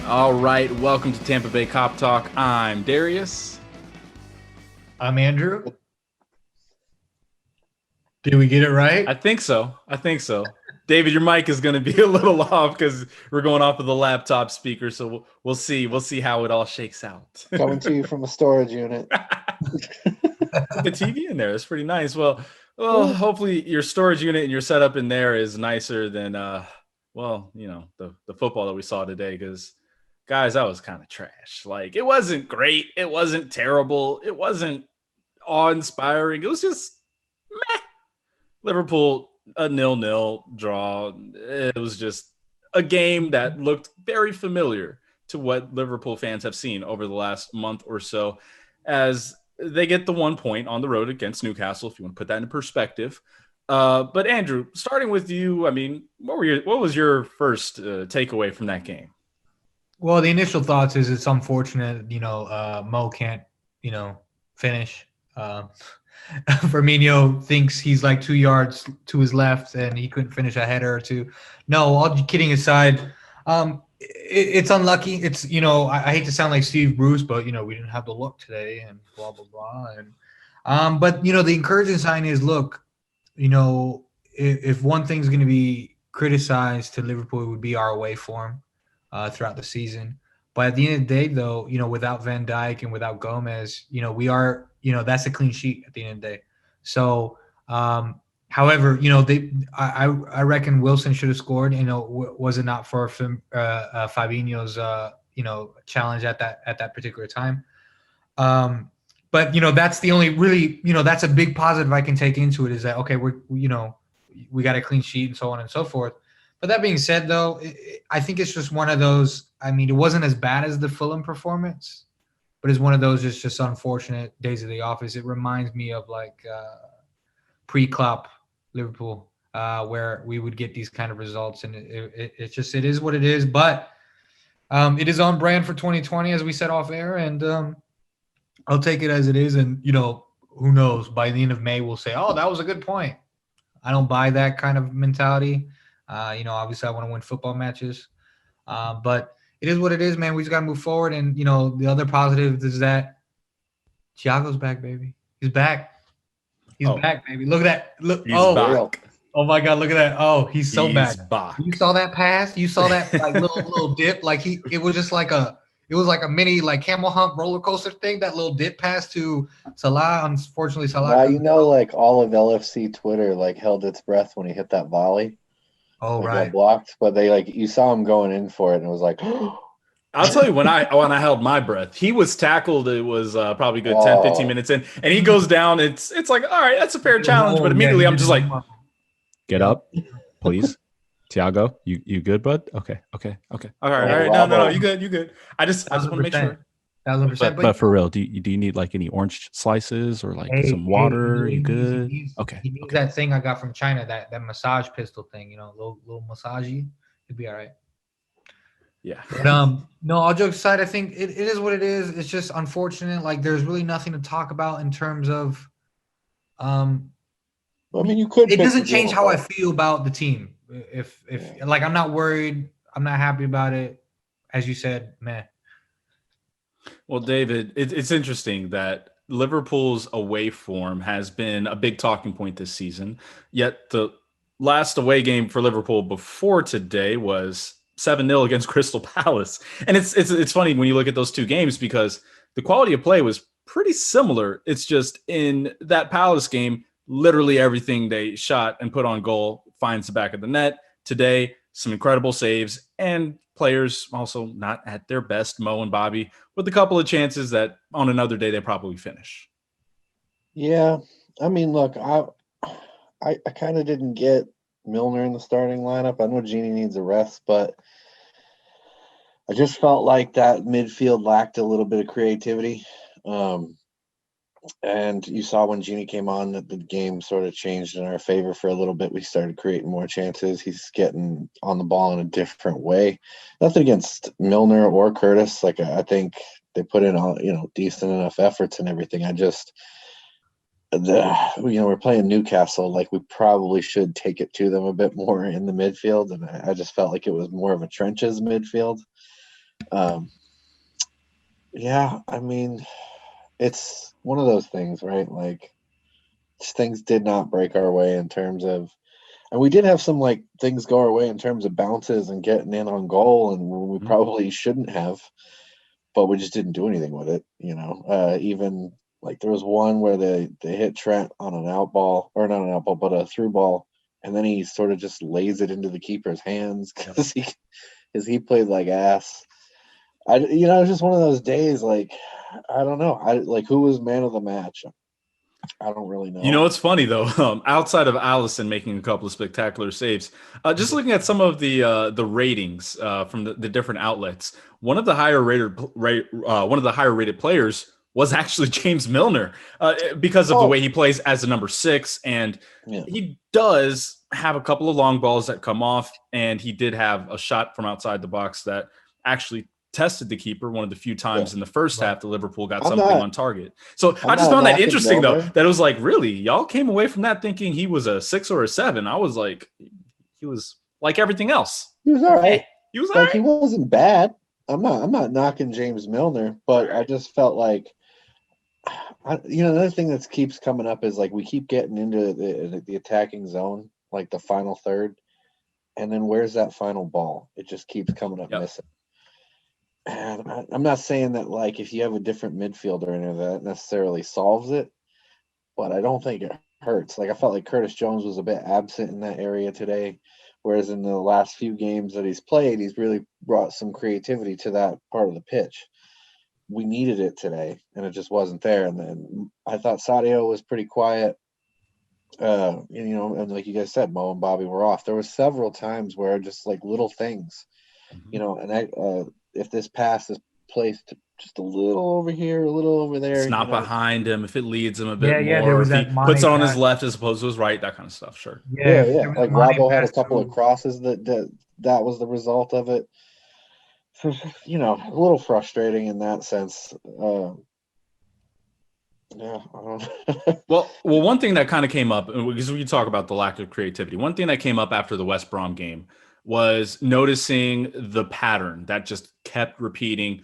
All right, welcome to Tampa Bay Cop Talk. I'm Darius. I'm Andrew. Did we get it right? I think so. David, your mic is going to be a little off because we're going off of the laptop speaker. So we'll see. We'll see how it all shakes out. Coming to you from a storage unit. With the TV in there, it's pretty nice. Well, hopefully your storage unit and your setup in there is nicer than, the football that we saw today. Because, guys, that was kind of trash. Like, it wasn't great. It wasn't terrible. It wasn't awe-inspiring. It was just meh. Liverpool, a 0-0 draw. It was just a game that looked very familiar to what Liverpool fans have seen over the last month or so, as they get the 1 point on the road against Newcastle, if you want to put that in perspective. But Andrew, starting with you, I mean, what was your first takeaway from that game? Well, the initial thoughts is it's unfortunate, Mo can't, finish. Firmino thinks he's like 2 yards to his left and he couldn't finish a header or two. No, all kidding aside, it's unlucky. It's, I hate to sound like Steve Bruce, but, we didn't have the luck today and blah, blah, blah. And, but, the encouraging sign is, look, if one thing's going to be criticized to Liverpool, it would be our away form throughout the season. But at the end of the day, though, without Van Dijk and without Gomez, we are, that's a clean sheet at the end of the day. So, however, I reckon Wilson should have scored. Was it not for Fabinho's, challenge at that particular time? But that's the only really, that's a big positive I can take into it is that okay, we got a clean sheet and so on and so forth. But that being said, though, I think it's just one of those. I mean, it wasn't as bad as the Fulham performance, but it's one of those just unfortunate days of the office. It reminds me of like pre-Klopp Liverpool, where we would get these kind of results, and it is what it is. But it is on brand for 2020, as we said off air, and I'll take it as it is. And who knows? By the end of May, we'll say, "Oh, that was a good point." I don't buy that kind of mentality. Obviously I want to win football matches. But it is what it is, man. We just got to move forward. And, the other positive is that Thiago's back, baby. He's back. He's back, baby. Look at that. Look. He's back. Oh, my God. Look at that. Oh, he's so back. back. You saw that pass? You saw that like little dip? Like it was just like a mini like camel hump roller coaster thing, that little dip pass to Salah. Unfortunately, Salah. Like all of LFC Twitter like held its breath when he hit that volley. Oh, like, right. got blocked, but they you saw him going in for it, and it was like. I'll tell you when I held my breath, he was tackled. It was probably good 10, 15 minutes in, and he goes down. It's like, all right, that's a fair challenge, but immediately I'm just like, get up, please. Thiago, you good, bud? Okay. All right. No, you good. I just want to make sure. 1,000%. But for real, do you need like any orange slices or like some water? You good? Okay. He needs that thing I got from China, that massage pistol thing, little massagey. It'd be all right. Yeah. But, no, all jokes aside, I think it is what it is. It's just unfortunate. Like, there's really nothing to talk about in terms of. I mean, you could. It doesn't change how I feel about the team. If like, I'm not worried. I'm not happy about it. As you said, man. Well, David, it's interesting that Liverpool's away form has been a big talking point this season. Yet the last away game for Liverpool before today was 7-0 against Crystal Palace. And it's funny when you look at those two games because the quality of play was pretty similar. It's just in that Palace game, literally everything they shot and put on goal finds the back of the net. Today, some incredible saves and players also not at their best, Mo and Bobby, with a couple of chances that on another day they probably finish. Yeah. I mean, look, I kind of didn't get Milner in the starting lineup. I know Genie needs a rest, but I just felt like that midfield lacked a little bit of creativity. And you saw when Genie came on that the game sort of changed in our favor for a little bit. We started creating more chances. He's getting on the ball in a different way. Nothing against Milner or Curtis. Like, I think they put in all, decent enough efforts and everything. We're playing Newcastle. Like, we probably should take it to them a bit more in the midfield. And I just felt like it was more of a trenches midfield. Yeah, I mean, it's one of those things, right? Like, things did not break our way in terms of, and we did have some like things go our way in terms of bounces and getting in on goal, and we probably shouldn't have, but we just didn't do anything with it. Even like there was one where they hit Trent on an out ball, or not an out ball, but a through ball, and then he sort of just lays it into the keeper's hands because he played like ass. It's just one of those days. Like, I don't know. Who was man of the match? I don't really know. You know, it's funny though. Outside of Allison making a couple of spectacular saves, just looking at some of the ratings from the different outlets, one of the higher rated players was actually James Milner because of the way he plays as a number 6, and he does have a couple of long balls that come off, and he did have a shot from outside the box that actually tested the keeper one of the few times in the first half that Liverpool got something on target. So I just found that interesting, though, that it was like, really, y'all came away from that thinking he was a 6 or a 7. I was like, he was like everything else. He was all right. He was all right. He wasn't bad. I'm not knocking James Milner, but I just felt like, another thing that keeps coming up is like we keep getting into the attacking zone, like the final third, and then where's that final ball? It just keeps coming up missing. And I'm not saying that like if you have a different midfielder in there that necessarily solves it, but I don't think it hurts. Like I felt like Curtis Jones was a bit absent in that area today, whereas in the last few games that he's played, he's really brought some creativity to that part of the pitch. We needed it today, and it just wasn't there. And then I thought Sadio was pretty quiet. And like you guys said, Mo and Bobby were off. There were several times where just like little things, and if this pass is placed just a little over here, a little over there. It's not behind him. If it leads him a bit more, there was if he puts it on his left as opposed to his right, that kind of stuff. Sure. Yeah. Like Robbo had a couple of crosses that was the result of it. So, a little frustrating in that sense. Yeah. I don't know. Well, one thing that kind of came up, because we talk about the lack of creativity, one thing that came up after the West Brom game was noticing the pattern that just kept repeating,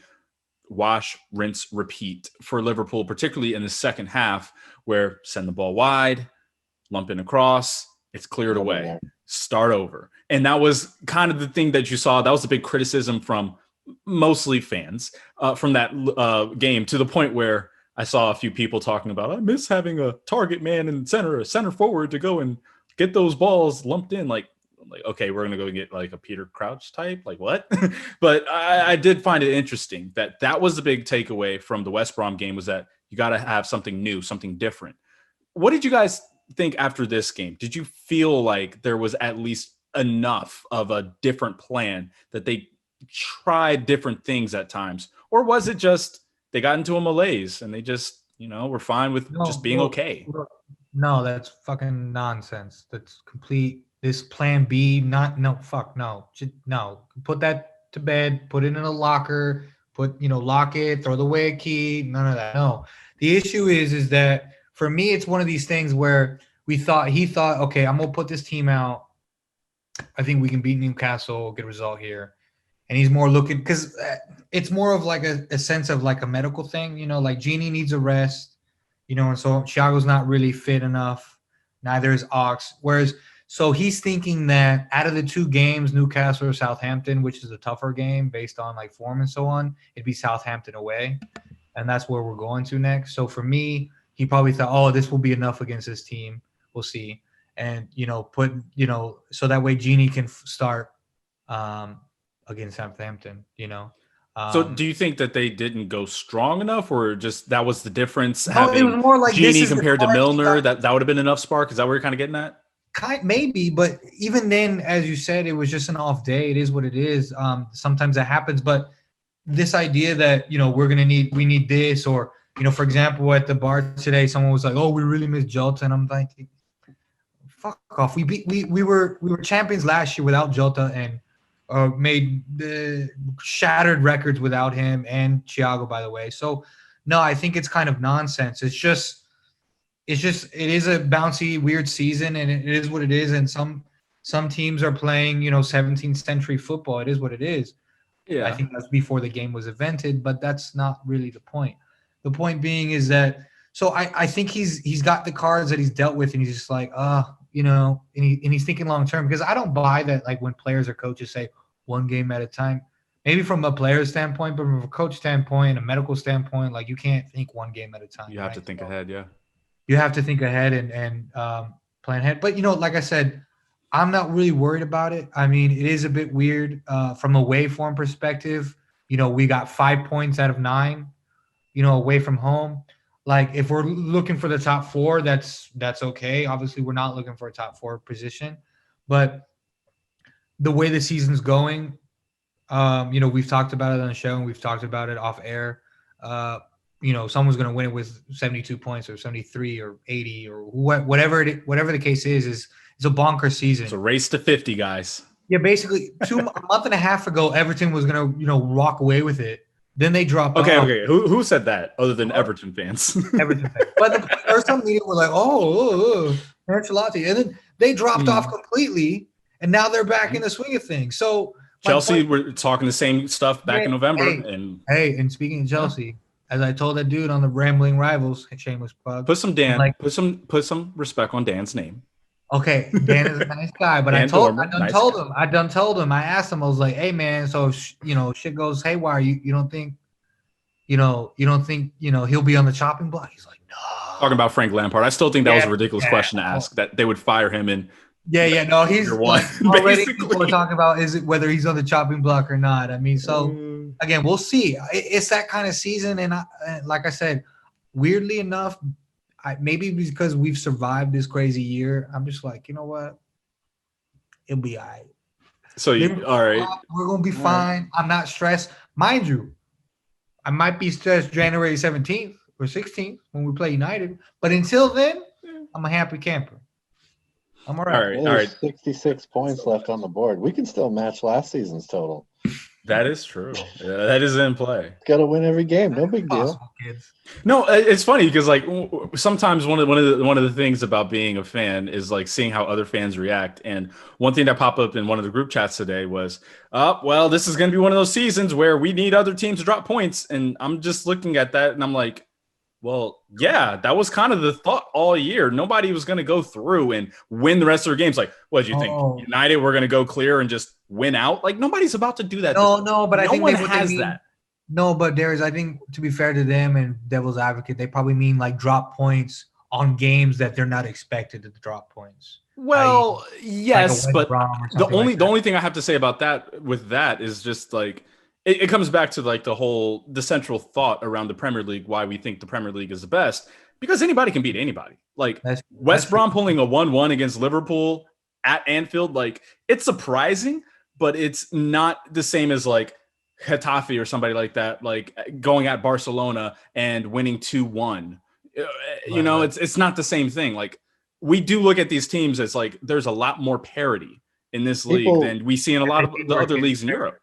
wash, rinse, repeat for Liverpool, particularly in the second half, where send the ball wide, lump in across, it's cleared away, start over. And that was kind of the thing that you saw. That was the big criticism from mostly fans from that game, to the point where I saw a few people talking about, I miss having a target man in center, a center forward to go and get those balls lumped in. Like, okay, we're going to go get like a Peter Crouch type, like what? But I did find it interesting that was the big takeaway from the West Brom game, was that you got to have something new, something different. What did you guys think after this game? Did you feel like there was at least enough of a different plan, that they tried different things at times? Or was it just they got into a malaise and they just, were fine with just being okay? No, that's fucking nonsense. That's complete. This plan B, no. Put that to bed, put it in a locker, lock it, throw away a key, none of that. No. The issue is that for me, it's one of these things where he thought, okay, I'm going to put this team out. I think we can beat Newcastle, get a result here. And he's more looking, because it's more of like a sense of like a medical thing, like Genie needs a rest, and so Thiago's not really fit enough. Neither is Ox. So he's thinking that out of the two games, Newcastle or Southampton, which is a tougher game based on like form and so on, it'd be Southampton away. And that's where we're going to next. So for me, he probably thought, oh, this will be enough against this team. We'll see. And, so that way Genie can start against Southampton, So do you think that they didn't go strong enough, or just that was the difference? No, having it was more like Genie compared to Milner, that would have been enough spark? Is that what you're kind of getting at? Maybe, but even then, as you said, it was just an off day. It is what it is. Sometimes that happens, but this idea that we need this, or for example, at the bar today, someone was like, "Oh, we really miss Jota," and I'm like, "Fuck off." We were champions last year without Jota, and made the shattered records without him, and Thiago, by the way. So no, I think it's kind of nonsense. It is a bouncy, weird season, and it is what it is. And some teams are playing, 17th century football. It is what it is. Yeah. I think that's before the game was invented, but that's not really the point. The point being is that I think he's got the cards that he's dealt with, and he's just like, and he's thinking long term, because I don't buy that, like, when players or coaches say one game at a time. Maybe from a player standpoint, but from a coach standpoint, a medical standpoint, like, you can't think one game at a time. You have to think ahead, yeah. You have to think ahead and plan ahead. But, like I said, I'm not really worried about it. I mean, it is a bit weird from a waveform perspective. We got 5 points out of 9, away from home. Like, if we're looking for the top 4, that's okay. Obviously, we're not looking for a top 4 position. But the way the season's going, we've talked about it on the show, and we've talked about it off air. Someone's going to win it with 72 points or 73 or 80 or whatever the case is. It's a bonkers season. It's a race to 50, guys. Yeah, basically, a month and a half ago, Everton was going to, walk away with it. Then they dropped off. Okay. Who said that other than Everton fans? Everton fans. But there was some media were like, Ancelotti. And then they dropped off completely, and now they're back in the swing of things. So Chelsea were talking the same stuff back in November. And speaking of Chelsea, as I told that dude on the Rambling Rivals, shameless plug. Put some put some respect on Dan's name. Okay, Dan is a nice guy, but I done told him. I asked him. I was like, "Hey, man, so if, shit goes haywire, you don't think, he'll be on the chopping block?" He's like, "No." Talking about Frank Lampard, I still think that was a ridiculous question to ask. That they would fire him in. No, he's one. Already people are talking about whether he's on the chopping block or not. I mean, so again, we'll see. It's that kind of season, and like I said, weirdly enough. Maybe because we've survived this crazy year, I'm just like, you know what? It'll be all right. So all right. We're going to be fine. I'm not stressed. Mind you, I might be stressed January 17th or 16th when we play United. But until then, I'm a happy camper. I'm all right. All right. 66 points left on the board. We can still match last season's total. That is true. Yeah, that is in play. Got to win every game. No big deal. No, it's funny because, like, sometimes one of the things about being a fan is, like, seeing how other fans react. And one thing that popped up in one of the group chats today was, well, this is going to be one of those seasons where we need other teams to drop points. And I'm just looking at that and I'm like, well, yeah, that was kind of the thought all year. Nobody was going to go through and win the rest of their games. Like, what did you think? United were going to go clear and just win out? Like, nobody's about to do that. No, but I think no one has that. No, but I think, to be fair to them and devil's advocate, they probably mean, like, drop points on games that they're not expected to drop points. Well, yes, like but the only thing I have to say about that with that is just, like, it comes back to, like, the central thought around the Premier League, why we think the Premier League is the best, because anybody can beat anybody. Like, West Brom pulling a 1-1 against Liverpool at Anfield, like, it's surprising, but it's not the same as, like, Getafe or somebody like that, like, going at Barcelona and winning 2-1. It's not the same thing. Like, we do look at these teams as, like, there's a lot more parity in this league than we see in a lot of the other leagues in Europe.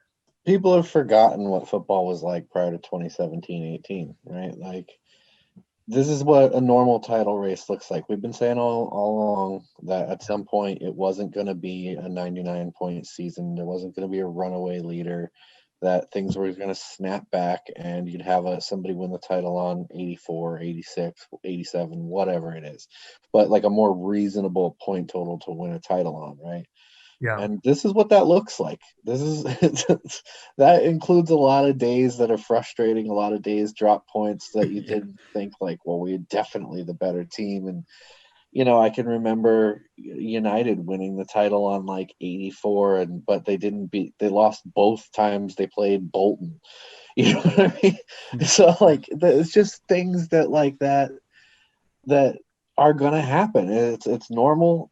People have forgotten what football was like prior to 2017-18, right? Like, this is what a normal title race looks like. We've been saying all along that at some point it wasn't going to be a 99-point season. There wasn't going to be a runaway leader, that things were going to snap back and you'd have somebody win the title on 84, 86, 87, whatever it is. But, like, a more reasonable point total to win a title on, right? Yeah. And this is what that looks like. That includes a lot of days that are frustrating, a lot of days drop points that you didn't think, like, well, we're definitely the better team. And, I can remember United winning the title on, like, 84, but they lost both times they played Bolton. You know what I mean? So, like, it's just things that, like, that are going to happen. It's normal.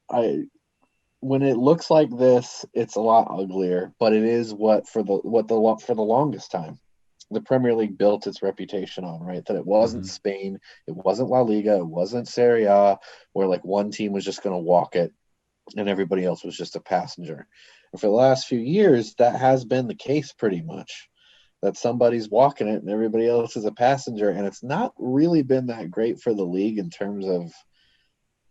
When it looks like this, it's a lot uglier, but it is what for the longest time the Premier League built its reputation on, right? That it wasn't Spain, it wasn't La Liga, it wasn't Serie A, where, like, one team was just going to walk it and everybody else was just a passenger. And for the last few years, that has been the case pretty much, that somebody's walking it and everybody else is a passenger. And it's not really been that great for the league in terms of,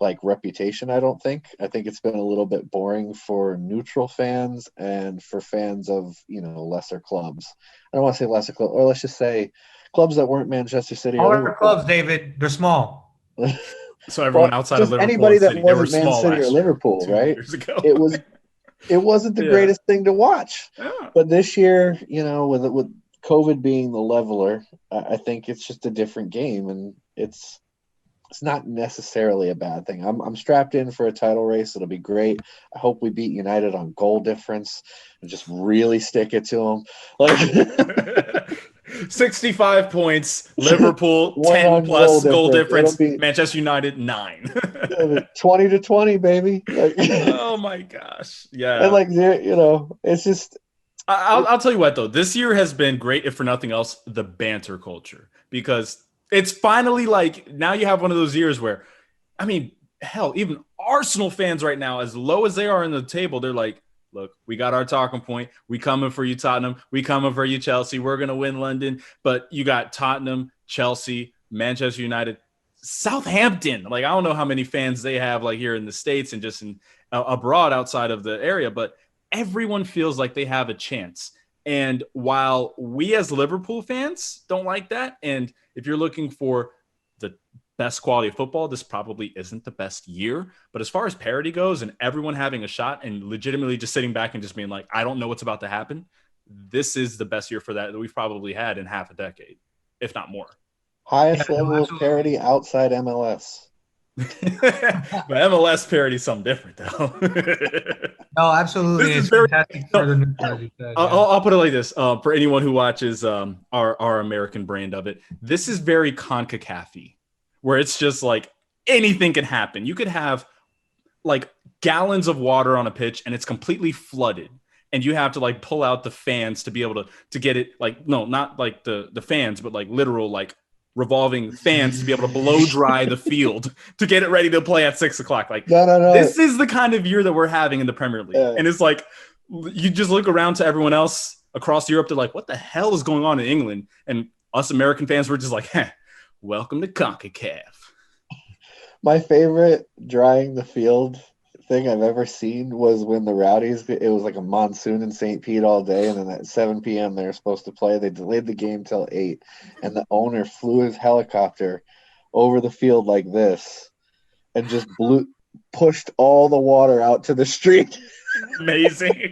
like reputation. I don't think. I think it's been a little bit boring for neutral fans and for fans of, you know, lesser clubs. I don't want to say lesser clubs, or let's just say clubs that weren't Manchester City or All our Liverpool. clubs, David, they're small. So everyone Well, outside of just Liverpool anybody and that City, they were wasn't Man small City or last year, Liverpool, 2 right? years ago. It wasn't the Yeah. greatest thing to watch. Yeah. But this year, you know, with COVID being the leveler, I think it's just a different game, and it's not necessarily a bad thing. I'm strapped in for a title race. It'll be great. I hope we beat United on goal difference and just really stick it to them. Like 65 points, Liverpool One 10 on plus goal goal difference, difference. It'll be- Manchester United 9. 20-20, baby. Like, Oh my gosh. Yeah. and like, you know, it's just I'll tell you what, though. This year has been great, if for nothing else, the banter culture. Because it's finally like, now you have one of those years where, I mean, hell, even Arsenal fans right now, as low as they are in the table, they're like, look, we got our talking point. We coming for you, Tottenham. We coming for you, Chelsea. We're going to win London. But you got Tottenham, Chelsea, Manchester United, Southampton. Like, I don't know how many fans they have like here in the States and just in abroad outside of the area, but everyone feels like they have a chance. And while we as Liverpool fans don't like that, and if you're looking for the best quality of football, this probably isn't the best year. But as far as parity goes and everyone having a shot and legitimately just sitting back and just being like, I don't know what's about to happen, this is the best year for that we've probably had in half a decade, if not more. highest level of parity outside MLS. But MLS parody is something different, though. No, absolutely. This is It's very- fantastic for the news, as you said. Yeah. I'll put it like this. For anyone who watches our American brand of it, this is very CONCACAF-y, where it's just like anything can happen. You could have like gallons of water on a pitch and it's completely flooded. And you have to like pull out the fans to be able to get it, like, no, not like the fans, but like literal like revolving fans to be able to blow dry the field to get it ready to play at 6 o'clock. Like, No. this is the kind of year that we're having in the Premier League. Yeah. And it's like, you just look around to everyone else across Europe. They're like, what the hell is going on in England? And us American fans were just like, welcome to CONCACAF. My favorite drying the field thing I've ever seen was when the Rowdies, it was like a monsoon in St. Pete all day, and then at 7 p.m. they were supposed to play. They delayed the game till 8, and the owner flew his helicopter over the field like this and just pushed all the water out to the street. Amazing.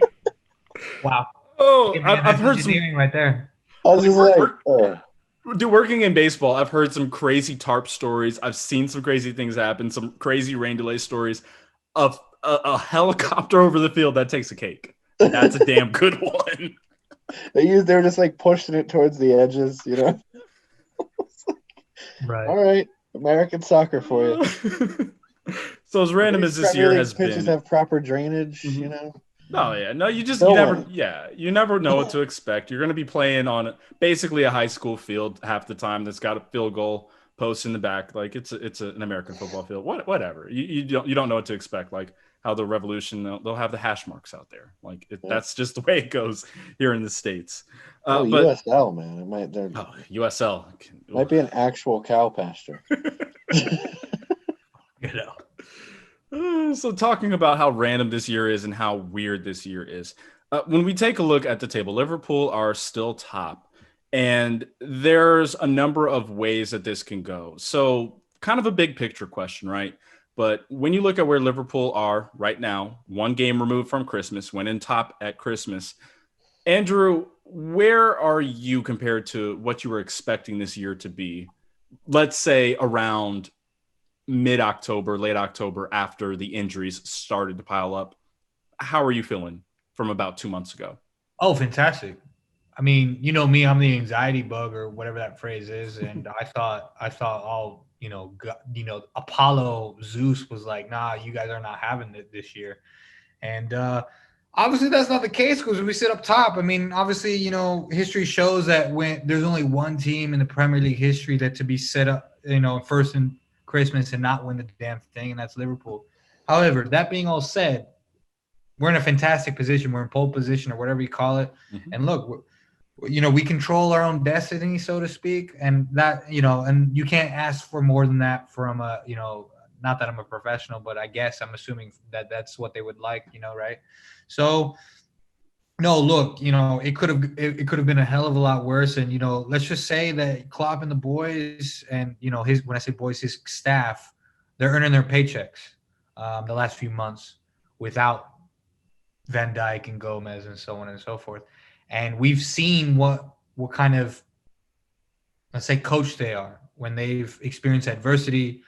Wow. Oh, Hey, man, I've that's heard some. engineering right there. I was just like, Dude, working in baseball, I've heard some crazy tarp stories. I've seen some crazy things happen, some crazy rain delay stories of a helicopter over the field that takes a cake. That's a damn good one. they were just like pushing it towards the edges, you know. Right. All right, American soccer for you. So as random as this Premier year League has pitches been, have proper drainage, Mhm. you know. no, yeah, no, you No never, one. yeah, you never know what to expect. You're going to be playing on basically a high school field half the time that's got a field goal post in the back. Like it's an American football field. Whatever. You don't know what to expect. Like how the Revolution, they'll have the hash marks out there. Like that's just the way it goes here in the States. But USL, man, it might USL might be an actual cow pasture. You know. So talking about how random this year is and how weird this year is, when we take a look at the table, Liverpool are still top, and there's a number of ways that this can go. So kind of a big picture question, right? But when you look at where Liverpool are right now, one game removed from Christmas, went in top at Christmas. Andrew, where are you compared to what you were expecting this year to be? Let's say around mid-October, late October, after the injuries started to pile up. How are you feeling from about 2 months ago? Oh, fantastic. I mean, you know me, I'm the anxiety bug or whatever that phrase is. And I thought all, Apollo Zeus was like, nah, you guys are not having it this year. And obviously that's not the case because we sit up top. I mean, obviously, history shows that when there's only one team in the Premier League history that to be set up, first in Christmas and not win the damn thing, and that's Liverpool. However, that being all said, we're in a fantastic position. We're in pole position or whatever you call it. Mm-hmm. And look, we control our own destiny, so to speak. And that, and you can't ask for more than that from Not that I'm a professional, but I guess I'm assuming that that's what they would like, right? So, no, look, it could have been a hell of a lot worse. And, let's just say that Klopp and the boys and, when I say boys, his staff, they're earning their paychecks the last few months without Van Dijk and Gomez and so on and so forth. And we've seen what kind of, let's say, coach they are when they've experienced adversity.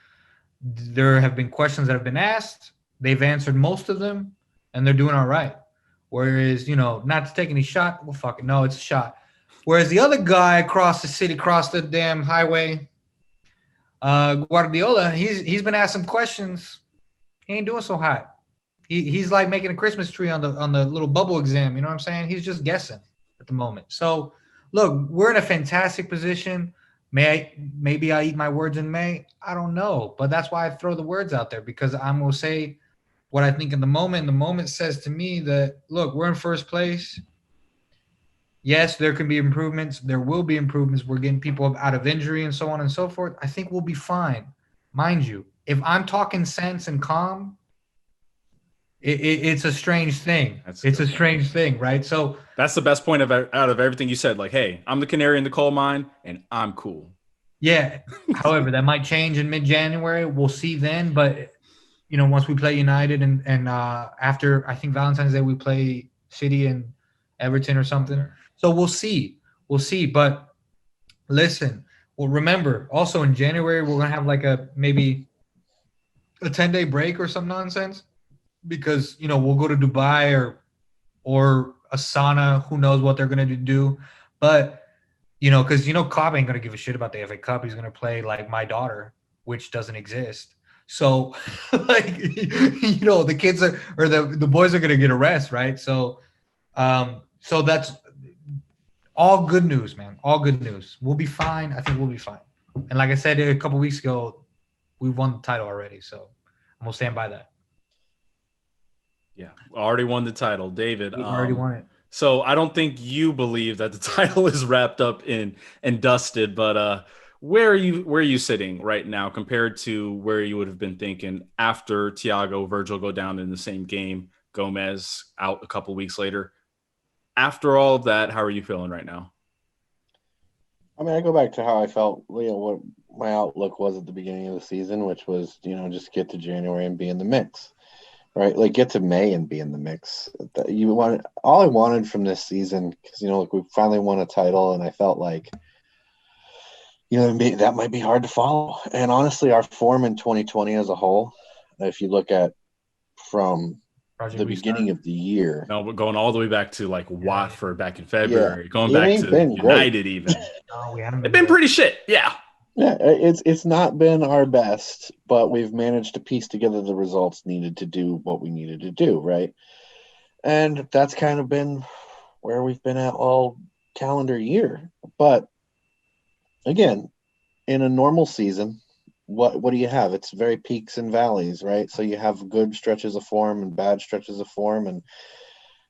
There have been questions that have been asked. They've answered most of them, and they're doing all right. Whereas, not to take any shot. Well, fuck it. No, it's a shot. Whereas the other guy across the city, across the damn highway, Guardiola, he's been asked some questions. He ain't doing so hot. He's like making a Christmas tree on the little bubble exam. You know what I'm saying? He's just guessing at the moment. So, look, we're in a fantastic position. Maybe I eat my words in May. I don't know. But that's why I throw the words out there, because I'm going to say what I think in the moment. The moment says to me that, look, we're in first place. Yes, there can be improvements. There will be improvements. We're getting people out of injury and so on and so forth. I think we'll be fine. Mind you, if I'm talking sense and calm, it's a strange thing. It's a strange thing, right? So that's the best point out of everything you said. Like, hey, I'm the canary in the coal mine, and I'm cool. Yeah. However, that might change in mid-January. We'll see then. But once we play United and after, I think Valentine's Day, we play City and Everton or something. So we'll see. But listen, well, remember, also in January, we're going to have like maybe a 10-day break or some nonsense, because, we'll go to Dubai or Asana. Who knows what they're going to do. But, because, Klopp ain't going to give a shit about the FA Cup. He's going to play like My Daughter, which doesn't exist. So, like, the kids or the boys are going to get a rest, right? So that's all good news, man. All good news. We'll be fine. I think we'll be fine. And like I said a couple weeks ago, we won the title already. So I'm going to stand by that. Yeah, already won the title, David. We already won it. So I don't think you believe that the title is wrapped up and dusted, but where are you sitting right now compared to where you would have been thinking after Thiago, Virgil go down in the same game, Gomez out a couple weeks later? After all of that, how are you feeling right now? I mean, I go back to how I felt, what my outlook was at the beginning of the season, which was, just get to January and be in the mix. Right, like get to May and be in the mix. All I wanted from this season, because we finally won a title, and I felt like, that might be hard to follow. And honestly, our form in 2020 as a whole, if you look at from the beginning of the year, no, we're going all the way back to like Watford back in February, going back to United great. Even. No, we haven't. It's been pretty shit. Yeah. Yeah, it's not been our best, but we've managed to piece together the results needed to do what we needed to do, right? And that's kind of been where we've been at all calendar year. But again, in a normal season, what do you have? It's very peaks and valleys, right? So you have good stretches of form and bad stretches of form. And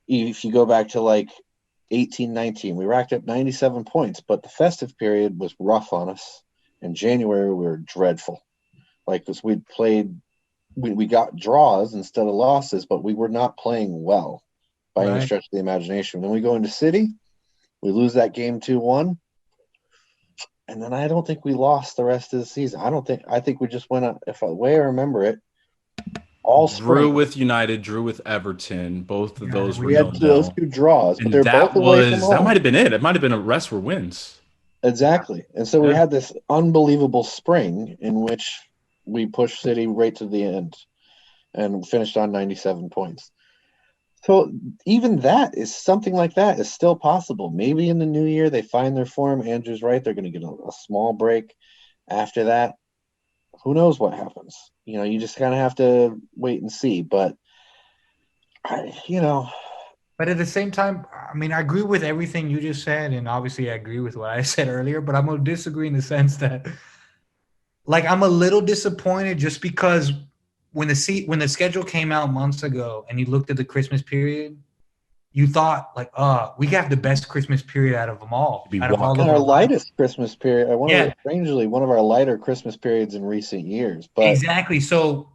if you go back to like 18-19, we racked up 97 points, but the festive period was rough on us. In January, we were dreadful. Like this, we got draws instead of losses, but we were not playing well by any stretch of the imagination. Then we go into City, we lose that game 2-1, and then I don't think we lost the rest of the season. I think we just went on, if the way I remember it, all spring. Drew with United, drew with Everton. Both of those were those two draws, and but they're both away from home. That might have been it. It might have been a rest for wins. Exactly. And so we had this unbelievable spring in which we pushed City right to the end and finished on 97 points. So even that is something like that is still possible. Maybe in the new year they find their form. Andrew's right. They're going to get a small break after that. Who knows what happens? You just kind of have to wait and see. But, But at the same time, I mean, I agree with everything you just said, and obviously I agree with what I said earlier, but I'm going to disagree in the sense that, like, I'm a little disappointed just because when the schedule came out months ago and you looked at the Christmas period, you thought like, we have the best Christmas period out of them all. Be Out of all walking. of And our our lives. lightest Christmas period, Yeah. strangely, one of our lighter Christmas periods in recent years. But Exactly. So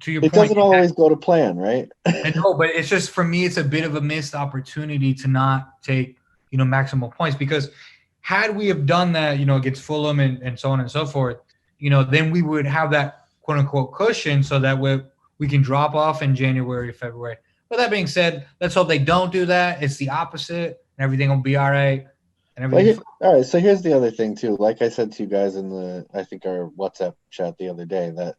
to your it point, doesn't always go to plan, right? I know, but it's just, for me, it's a bit of a missed opportunity to not take, maximum points, because had we have done that, against Fulham and so on and so forth, then we would have that quote unquote cushion, so that we can drop off in January, February. But that being said, let's hope they don't do that. It's the opposite, and everything will be all right. And everything. All right, so here's the other thing too. Like I said to you guys in I think our WhatsApp chat the other day, that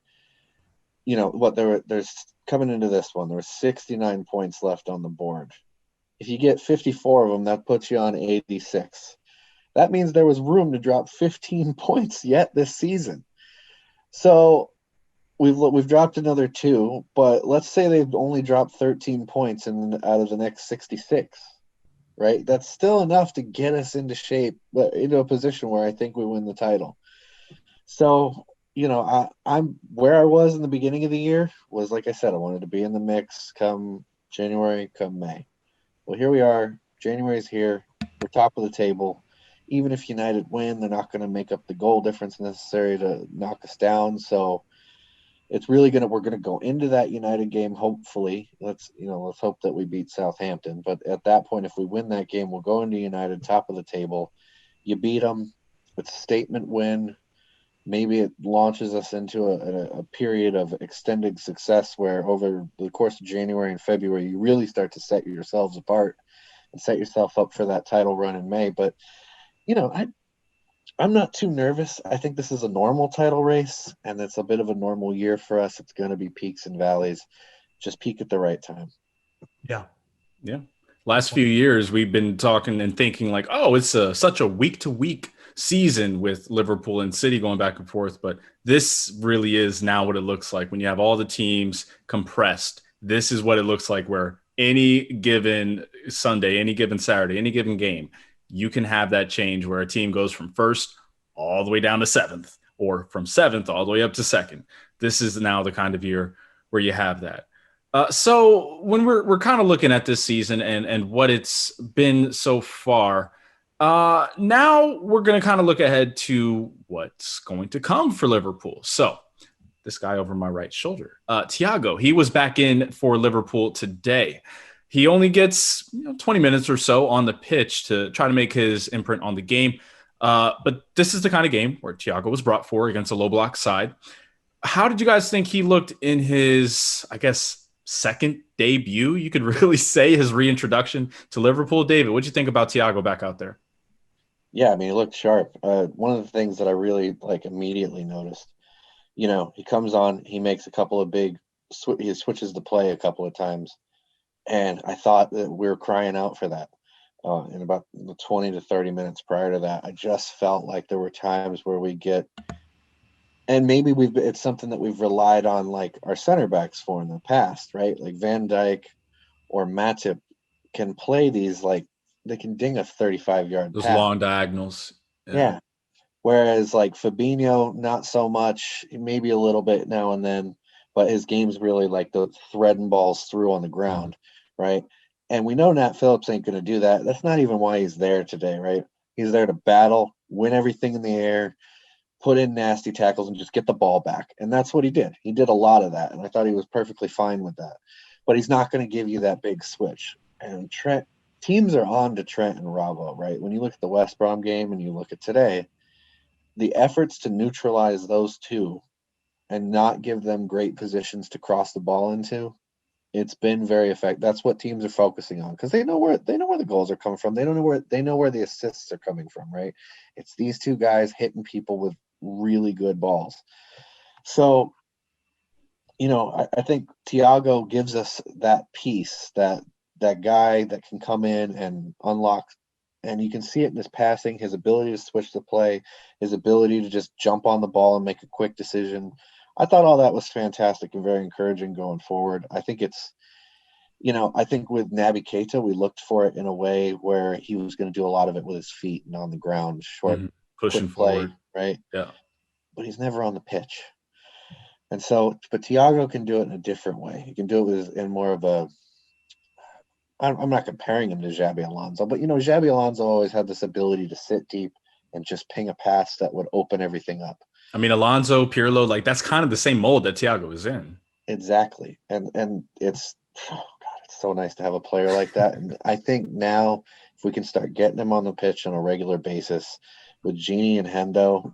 there's coming into this one, there were 69 points left on the board. If you get 54 of them, that puts you on 86. That means there was room to drop 15 points yet this season. So we've dropped another 2, but let's say they've only dropped 13 points out of the next 66. Right? That's still enough to get us into shape, but into a position where I think we win the title. So, I'm where I was in the beginning of the year was, like I said, I wanted to be in the mix come January, come May. Well, here we are. January's here. We're top of the table. Even if United win, they're not going to make up the goal difference necessary to knock us down. So it's really we're going to go into that United game. Hopefully, let's hope that we beat Southampton. But at that point, if we win that game, we'll go into United top of the table. You beat them. It's a statement win. Maybe it launches us into a period of extended success where over the course of January and February, you really start to set yourselves apart and set yourself up for that title run in May. But, I'm not too nervous. I think this is a normal title race, and it's a bit of a normal year for us. It's going to be peaks and valleys. Just peak at the right time. Yeah. Yeah. Last few years, we've been talking and thinking like, oh, it's such a week-to-week season with Liverpool and City going back and forth. But this really is now what it looks like when you have all the teams compressed. This is what it looks like, where any given Sunday, any given Saturday, any given game, you can have that change where a team goes from first all the way down to seventh, or from seventh all the way up to second. This is now the kind of year where you have that. So when we're kind of looking at this season and what it's been so far, now we're going to kind of look ahead to what's going to come for Liverpool. So this guy over my right shoulder, Thiago, he was back in for Liverpool today. He only gets 20 minutes or so on the pitch to try to make his imprint on the game. But this is the kind of game where Thiago was brought for against a low block side. How did you guys think he looked in his, I guess, second debut? You could really say his reintroduction to Liverpool. David, what'd you think about Thiago back out there? Yeah, I mean, he looked sharp. One of the things that I really immediately noticed, he comes on, he makes a couple of he switches the play a couple of times. And I thought that we were crying out for that. In about the 20 to 30 minutes prior to that, I just felt like there were times where we get, and maybe it's something that we've relied on like our center backs for in the past, right? Like Van Dijk or Matip can play these, they can ding a 35-yard Those pass. long diagonals. Yeah. Whereas Fabinho, not so much, maybe a little bit now and then, but his game's really like the threading balls through on the ground, right? And we know Nat Phillips ain't going to do that. That's not even why he's there today, right? He's there to battle, win everything in the air, put in nasty tackles, and just get the ball back. And that's what he did. He did a lot of that, and I thought he was perfectly fine with that. But he's not going to give you that big switch. And teams are on to Trent and Ravo, right? When you look at the West Brom game and you look at today, the efforts to neutralize those two and not give them great positions to cross the ball into, it's been very effective. That's what teams are focusing on, because they know where the goals are coming from. They know where the assists are coming from, right? It's these two guys hitting people with really good balls. So, I think Thiago gives us that piece, that guy that can come in and unlock, and you can see it in his passing, his ability to switch the play, his ability to just jump on the ball and make a quick decision. I thought all that was fantastic and very encouraging going forward. I think it's, I think with Naby Keita, we looked for it in a way where he was going to do a lot of it with his feet and on the ground, short, pushing quick play, forward, right? Yeah. But he's never on the pitch. And so, but Thiago can do it in a different way. He can do it in more of a I'm not comparing him to Xabi Alonso, but Xabi Alonso always had this ability to sit deep and just ping a pass that would open everything up. I mean, Alonso, Pirlo, like that's kind of the same mold that Thiago is in. Exactly. And it's, oh God, it's so nice to have a player like that. And I think now if we can start getting him on the pitch on a regular basis with Genie and Hendo,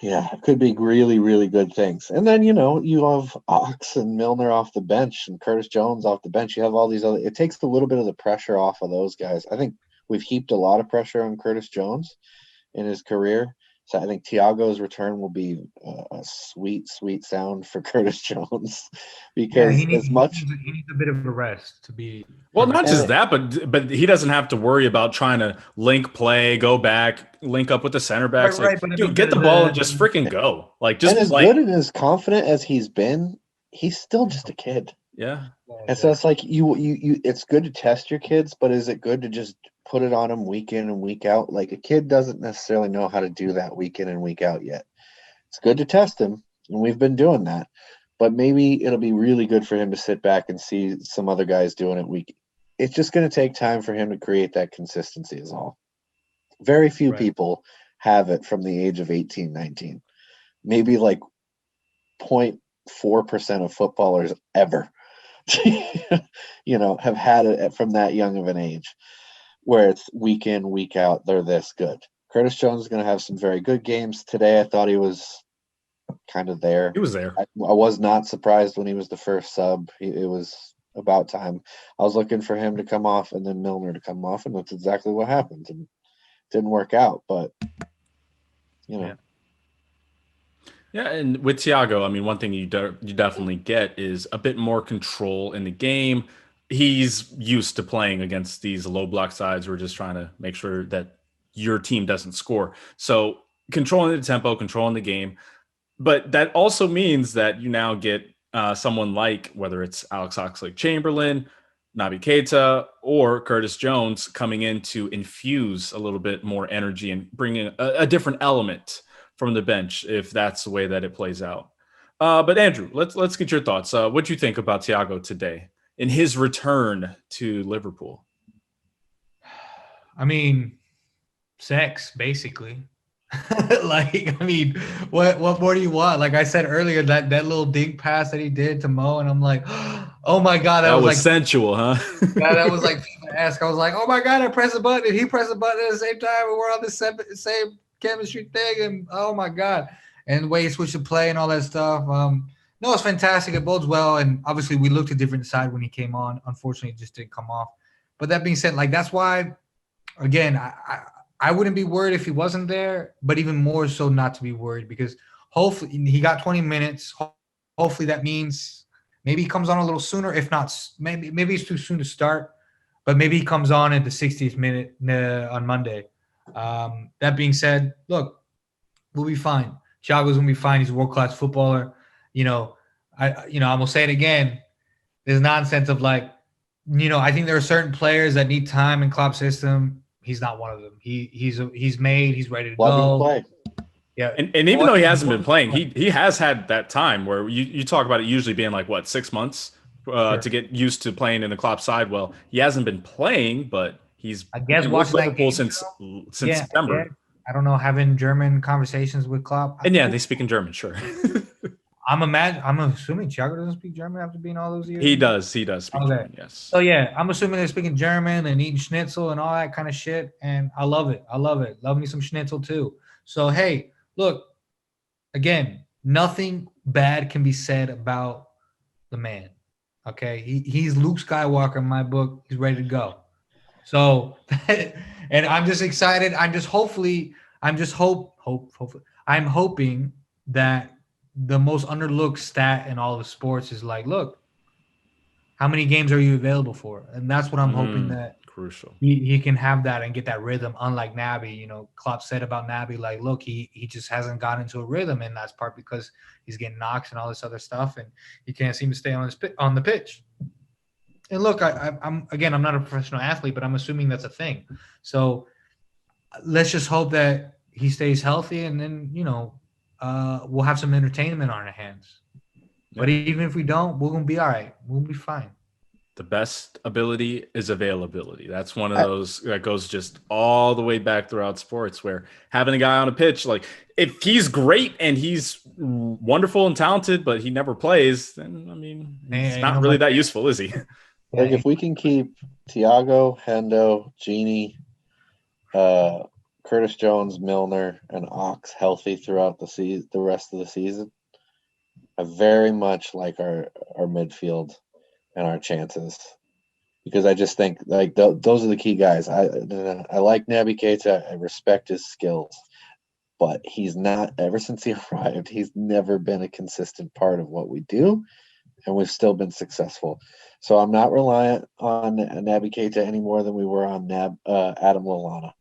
yeah, it could be really, really good things. And then, you have Ox and Milner off the bench and Curtis Jones off the bench. You have all these other – it takes a little bit of the pressure off of those guys. I think we've heaped a lot of pressure on Curtis Jones in his career. So I think Thiago's return will be a sweet, sweet sound for Curtis Jones because he as much he needs a bit of a rest to be. Well, not just that, but he doesn't have to worry about trying to link play, go back, link up with the center backs. Right, like, but I dude, mean, get the ball and just freaking go. Like, just and as play. good and as confident as he's been, he's still just a kid. Yeah. And so it's like you it's good to test your kids, but is it good to just put it on them week in and week out? Like a kid doesn't necessarily know how to do that week in and week out yet. It's good to test him, and we've been doing that. But maybe it'll be really good for him to sit back and see some other guys doing it week. It's just going to take time for him to create that consistency is all. Very few people have it from the age of 18, 19. Maybe like 0.4% of footballers ever have had it from that young of an age where it's week in, week out, they're this good. Curtis Jones is going to have some very good games. Today I thought he was kind of there. He was there. I was not surprised when he was the first sub. It was about time. I was looking for him to come off and then Milner to come off, and that's exactly what happened. And it didn't work out, but Yeah, and with Thiago, I mean, one thing you definitely get is a bit more control in the game. He's used to playing against these low block sides. We're just trying to make sure that your team doesn't score. So controlling the tempo, controlling the game. But that also means that you now get someone like, whether it's Alex Oxlade-Chamberlain, Naby Keita, or Curtis Jones coming in to infuse a little bit more energy and bringing a different element from the bench, if that's the way that it plays out. But Andrew, let's get your thoughts. What do you think about Thiago today in his return to Liverpool? I mean, sex, basically. Like, I mean, what more do you want? Like I said earlier, that little dink pass that he did to Mo, and I'm like, oh my God, that was like sensual, huh? Yeah, that was like FIFA-esque. I was like, oh my God, I pressed a button, and he pressed a button at the same time, and we're on the same chemistry thing, and oh my God. And the way he switched to play and all that stuff. No, it's fantastic. It bodes well. And obviously we looked a different side when he came on. Unfortunately, it just didn't come off. But that being said, like that's why, again, I wouldn't be worried if he wasn't there, but even more so not to be worried because hopefully he got 20 minutes. Hopefully that means maybe he comes on a little sooner. If not, maybe it's too soon to start, but maybe he comes on at the 60th minute on Monday. That being said, look, we'll be fine. Thiago's gonna be fine. He's a world-class footballer. I'm gonna say it again. There's nonsense of like, I think there are certain players that need time in Klopp's system. He's not one of them. He's ready to go. Play. Yeah, and even though he hasn't been playing, he has had that time where you talk about it usually being like what 6 months to get used to playing in the Klopp side. Well, he hasn't been playing, but he's been with Liverpool since September. Yeah. I don't know, having German conversations with Klopp. And yeah, they speak in German, sure. I'm assuming Thiago doesn't speak German after being all those years. He does speak German, yes. So yeah, I'm assuming they're speaking German and eating schnitzel and all that kind of shit. And I love it. Love me some schnitzel too. So hey, look, again, nothing bad can be said about the man. Okay, he's Luke Skywalker in my book. He's ready to go. So, and I'm just excited. Hoping that the most underlooked stat in all the sports is like, look, how many games are you available for? And that's what I'm hoping that crucial. He can have that and get that rhythm. Unlike Naby, Klopp said about Naby, like, look, he just hasn't gotten into a rhythm, and that's part because he's getting knocks and all this other stuff, and he can't seem to stay on the pitch. And look, I'm not a professional athlete, but I'm assuming that's a thing. So let's just hope that he stays healthy, and then we'll have some entertainment on our hands. Yeah. But even if we don't, we're gonna be all right. We'll be fine. The best ability is availability. That's one of those that goes just all the way back throughout sports, where having a guy on a pitch, like if he's great and he's wonderful and talented, but he never plays, then I mean, he's not really that useful, is he? Like if we can keep Thiago, Hendo, Genie, Curtis Jones, Milner, and Ox healthy throughout the rest of the season, I very much like our midfield and our chances, because I just think like those are the key guys. I like Naby Keita. I respect his skills, but he's not, ever since he arrived, he's never been a consistent part of what we do, and we've still been successful. So I'm not reliant on Naby Keita any more than we were on Adam Lallana.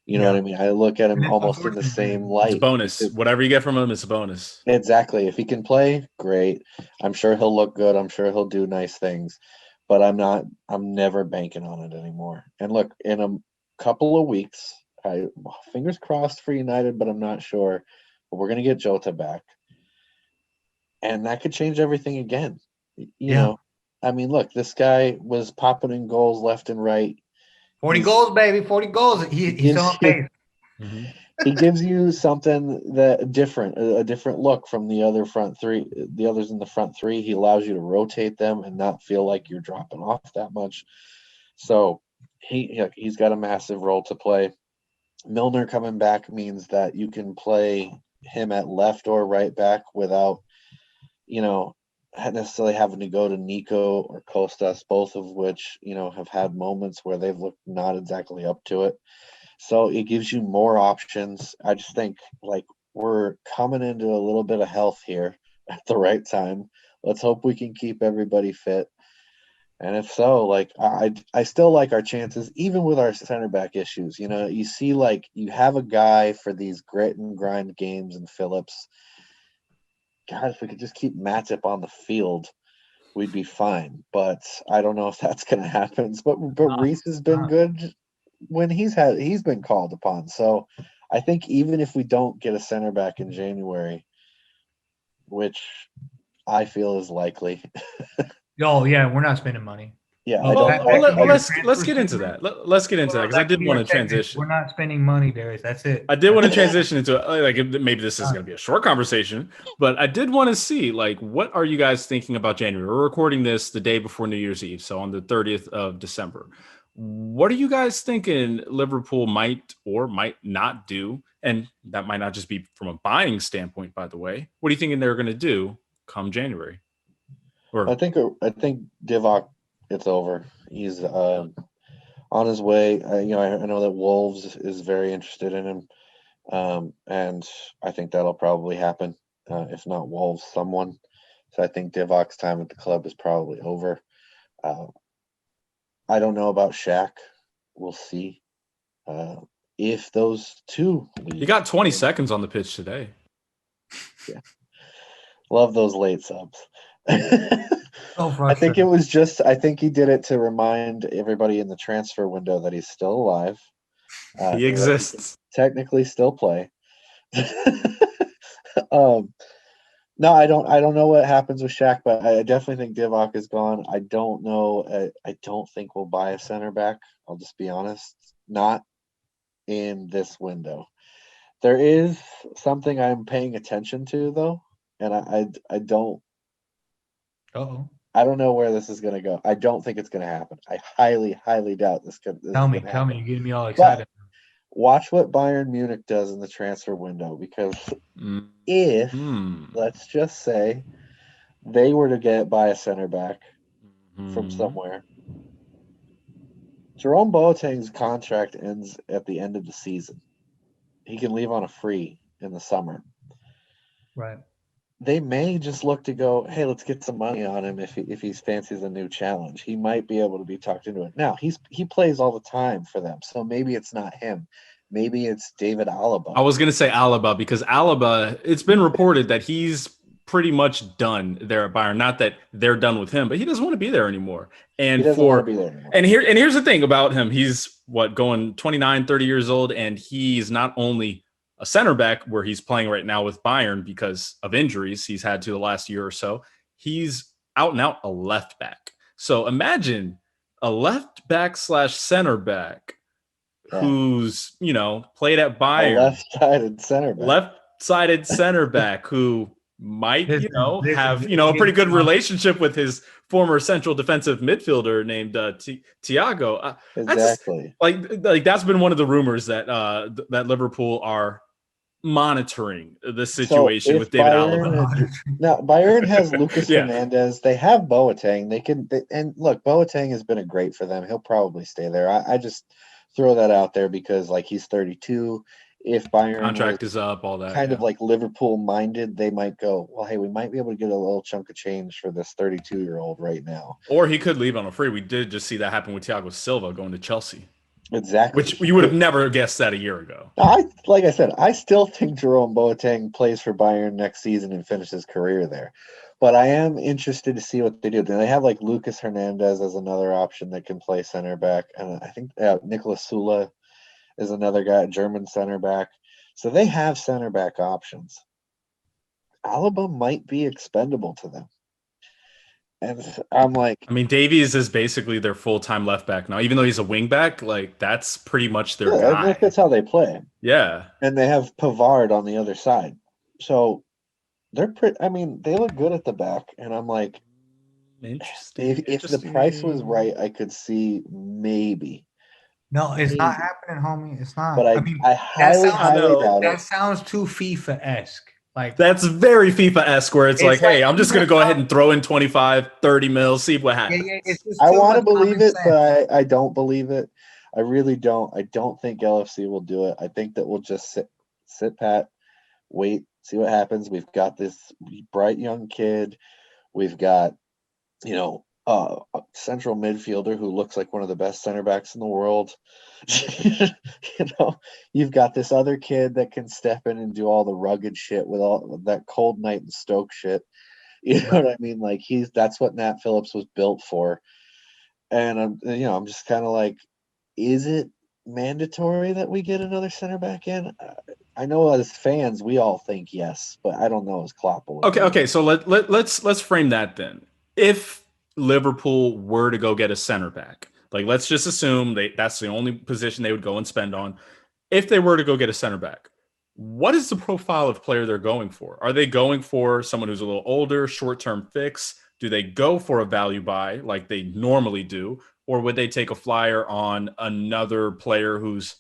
You know what I mean? I look at him almost in the same light. It's a bonus. Whatever you get from him is a bonus. Exactly. If he can play, great. I'm sure he'll look good. I'm sure he'll do nice things. But I'm never banking on it anymore. And look, in a couple of weeks, fingers crossed for United, but I'm not sure. But we're going to get Jota back. And that could change everything again. You know, I mean, look, this guy was popping in goals left and right. 40 goals, baby, 40 goals. He's on pace. Mm-hmm. He gives you something a different look from the others in the front three. He allows you to rotate them and not feel like you're dropping off that much. So he's got a massive role to play. Milner coming back means that you can play him at left or right back without, necessarily having to go to Nico or Kostas, both of which, have had moments where they've looked not exactly up to it. So it gives you more options. I just think like we're coming into a little bit of health here at the right time. Let's hope we can keep everybody fit. And if so, like I still like our chances, even with our center back issues. You see, like you have a guy for these grit and grind games in Phillips. God, if we could just keep Matip on the field, we'd be fine. But I don't know if that's going to happen. But Reece has been good when he's been called upon. So I think even if we don't get a center back in January, which I feel is likely. Oh yeah, we're not spending money. Yeah. Let's get into that. Let's get into that, because I did want to transition. We're not spending money, Darius. That's it. I did want to transition into like maybe this is going to be a short conversation, but I did want to see like what are you guys thinking about January? We're recording this the day before New Year's Eve, so on the 30th of December. What are you guys thinking Liverpool might or might not do? And that might not just be from a buying standpoint, by the way. What are you thinking they're going to do come January? I think Divock, it's over. He's on his way. I know that Wolves is very interested in him, and I think that'll probably happen. If not Wolves, someone. So I think Divock's time at the club is probably over. I don't know about Shaq. We'll see if those two leave. He got 20 seconds on the pitch today. Yeah, love those late subs. I think it was I think he did it to remind everybody in the transfer window that he's still alive. He exists. He technically still play. No, I don't know what happens with Shaq, but I definitely think Divock is gone. I don't know. I don't think we'll buy a center back. I'll just be honest. Not in this window. There is something I'm paying attention to, though, and I don't. I don't know where this is going to go. I don't think it's going to happen. I highly, highly doubt this could. Tell me, you're getting me all excited. But watch what Bayern Munich does in the transfer window, because if let's just say they were to buy a center back from somewhere, Jerome Boateng's contract ends at the end of the season. He can leave on a free in the summer. Right. They may just look to go, hey, let's get some money on him if he fancies a new challenge. He might be able to be talked into it. Now, he plays all the time for them, so maybe it's not him. Maybe it's David Alaba. I was going to say Alaba, because Alaba, it's been reported that he's pretty much done there at Bayern. Not that they're done with him, but he doesn't want to be there anymore. And he doesn't want to be there anymore. And here's the thing about him. He's going 29, 30 years old, and he's not only a center back where he's playing right now with Bayern because of injuries he's had to the last year or so. He's out and out a left back. So imagine a left back / center back who's, played at Bayern. A left-sided center back. Left-sided center back who might, have, a pretty good relationship with his former central defensive midfielder named Thiago. Exactly. Like that's been one of the rumors that that Liverpool are monitoring the situation with David Alaba. Now Bayern has Lucas Hernandez. They have Boateng. And look, Boateng has been a great for them. He'll probably stay there. I just throw that out there because he's 32. If Bayern contract is up, all that kind of like Liverpool minded, they might go, well, hey, we might be able to get a little chunk of change for this 32-year-old right now. Or he could leave on a free. We did just see that happen with Thiago Silva going to Chelsea. Exactly. Which you would have never guessed that a year ago. Like I said, I still think Jerome Boateng plays for Bayern next season and finishes his career there. But I am interested to see what they do. They have Lucas Hernandez as another option that can play center back. And I think Nicolas Sula is another guy, German center back. So they have center back options. Alaba might be expendable to them. And I'm like, Davies is basically their full-time left back now. Even though he's a wing back, that's pretty much their guy. That's how they play. Yeah. And they have Pavard on the other side. So they're pretty, they look good at the back. And I'm like, interesting. If the price was right, I could see maybe. No, it's not happening, homie. It's not. But I highly doubt it. That sounds too FIFA-esque. That's very FIFA-esque where it's hey, I'm just going to go ahead and throw in 25, 30 mil, see what happens. I want to believe it, but I don't believe it. I really don't. I don't think LFC will do it. I think that we'll just sit pat, wait, see what happens. We've got this bright young kid. We've got, a central midfielder who looks like one of the best center backs in the world. You've got this other kid that can step in and do all the rugged shit with all that cold night and Stoke shit. You know what I mean? That's what Nat Phillips was built for. And I'm just kind of like, is it mandatory that we get another center back in? I know as fans we all think yes, but I don't know as Klopp will. Okay. So let's frame that then. If Liverpool were to go get a center back, let's just assume that's the only position they would go and spend on. If they were to go get a center back, what is the profile of player they're going for? Are they going for someone who's a little older, short-term fix? Do they go for a value buy like they normally do? Or would they take a flyer on another player who's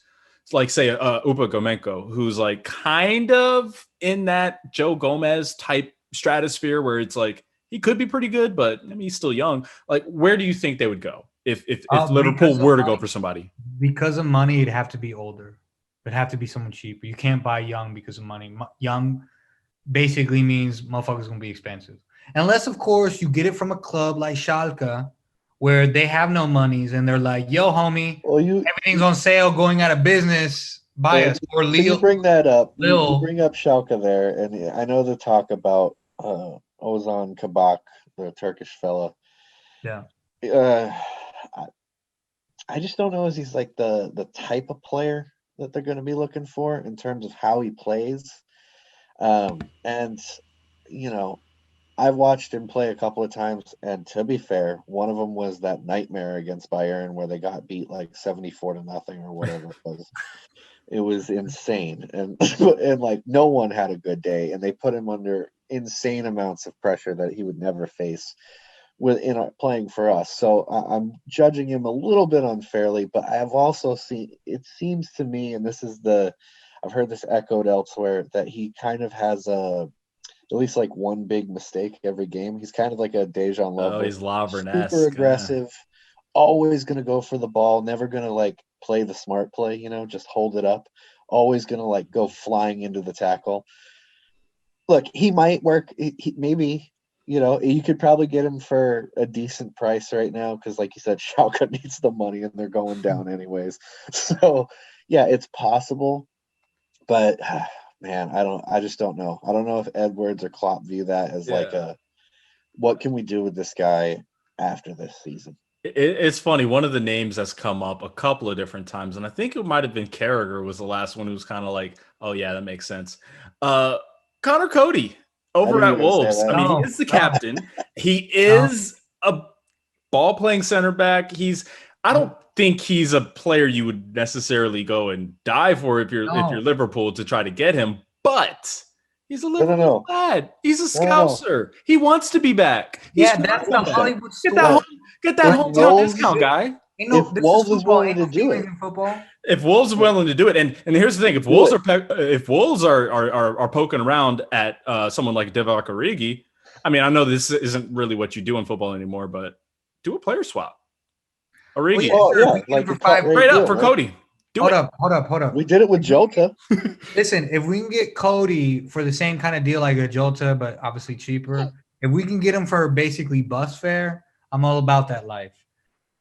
say Upa Gomenko, who's kind of in that Joe Gomez type stratosphere where it's he could be pretty good, but he's still young. Where do you think they would go if Liverpool were to go for somebody? Because of money, it'd have to be older. It'd have to be someone cheaper. You can't buy young because of money. Young basically means motherfuckers going to be expensive. Unless, of course, you get it from a club like Schalke where they have no monies and they're like, yo, homie, everything's on sale, going out of business, buy us. Or Lille. You bring that up. You bring up Schalke there, and I know the talk about Ozan Kabak, the Turkish fella. Yeah. I just don't know if he's the type of player that they're going to be looking for in terms of how he plays. And, I've watched him play a couple of times, and to be fair, one of them was that nightmare against Bayern where they got beat 74-0 or whatever it was. It was insane. And no one had a good day, and they put him under insane amounts of pressure that he would never face playing for us. So I'm judging him a little bit unfairly, but I have also seen, it seems to me, and I've heard this echoed elsewhere, that he kind of has at least one big mistake every game. He's kind of like a Dejan Lovren. Oh, he's Lovren-esque. Super aggressive, always going to go for the ball, never going to play the smart play, just hold it up. Always going to go flying into the tackle. Look, he might work. Maybe, you could probably get him for a decent price right now because, like you said, Schalke needs the money and they're going down anyways. So, yeah, it's possible. But, man, I just don't know. I don't know if Edwards or Klopp view that as what can we do with this guy after this season? It's funny. One of the names that's come up a couple of different times, and I think it might have been Carragher was the last one who was kind of oh, yeah, that makes sense. Connor Cody over at Wolves. He is the captain. He is a ball playing center back. I don't think he's a player you would necessarily go and die for if you're Liverpool to try to get him, but he's a Liverpool lad. He's a Scouser. He wants to be back. Yeah, that's the Hollywood story. Get that hometown discount, guy. If Wolves is willing to do it, if Wolves are willing to do it, and here's the thing: if Wolves are poking around at someone like Divock Origi, I mean, I know this isn't really what you do in football anymore, but do a player swap. Origi, straight up for Cody. Hold up. We did it with Jota. Listen, if we can get Cody for the same kind of deal like a Jota, but obviously cheaper, if we can get him for basically bus fare, I'm all about that life.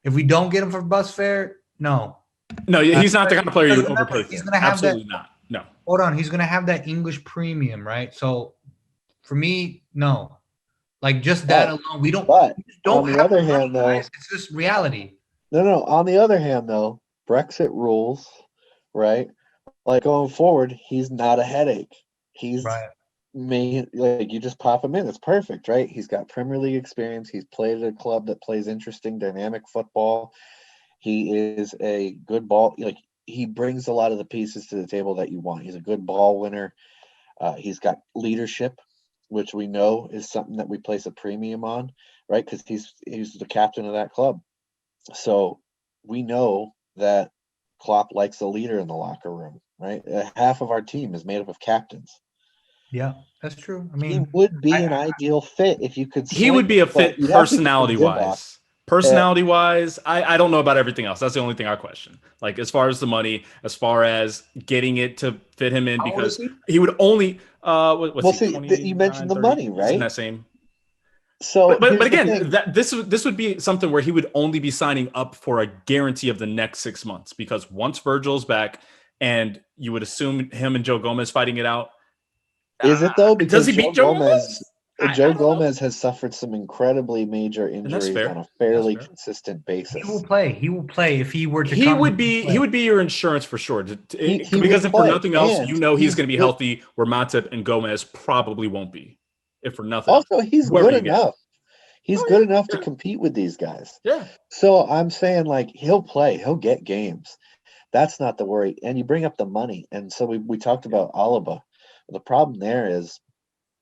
If we don't get him for bus fare, no. No, he's not the kind of player you would overpay for. He's gonna have Absolutely not. No. Hold on, he's gonna have that English premium, right? So for me, no. Like just that alone, we don't. But don't on the other hand, though, it's just reality. No. On the other hand, though, Brexit rules, right? Like going forward, he's not a headache. He's you just pop him in. It's perfect, right? He's got Premier League experience. He's played at a club that plays interesting, dynamic football. He is a good ball. Like he brings a lot of the pieces to the table that you want. He's a good ball winner. He's got leadership, which we know is something that we place a premium on, right? Because he's the captain of that club. So we know that Klopp likes a leader in the locker room, right? Half of our team is made up of captains. Yeah, that's true. I mean, he would be an ideal fit if you could. He would be a fit personality-wise. Personality-wise, I don't know about everything else. That's the only thing I question. Like as far as the money, as far as getting it to fit him in, because he would only. You mentioned the money, right? In that same. So, but again, this would be something where he would only be signing up for a guarantee of the next 6 months, because once Virgil's back, and you would assume him and Joe Gomez fighting it out. Is it though? Because does he beat Joe Gomez? Joe Gomez has suffered some incredibly major injuries on a fairly consistent basis. He will play if he were to. He would be your insurance for sure. Because if for nothing else, he's going to be healthy. Where Matip and Gomez probably won't be. If for nothing. Also, he's good enough. He's good enough to compete with these guys. Yeah. So I'm saying, like, he'll play. He'll get games. That's not the worry. And you bring up the money. And so we talked about Alaba. The problem there is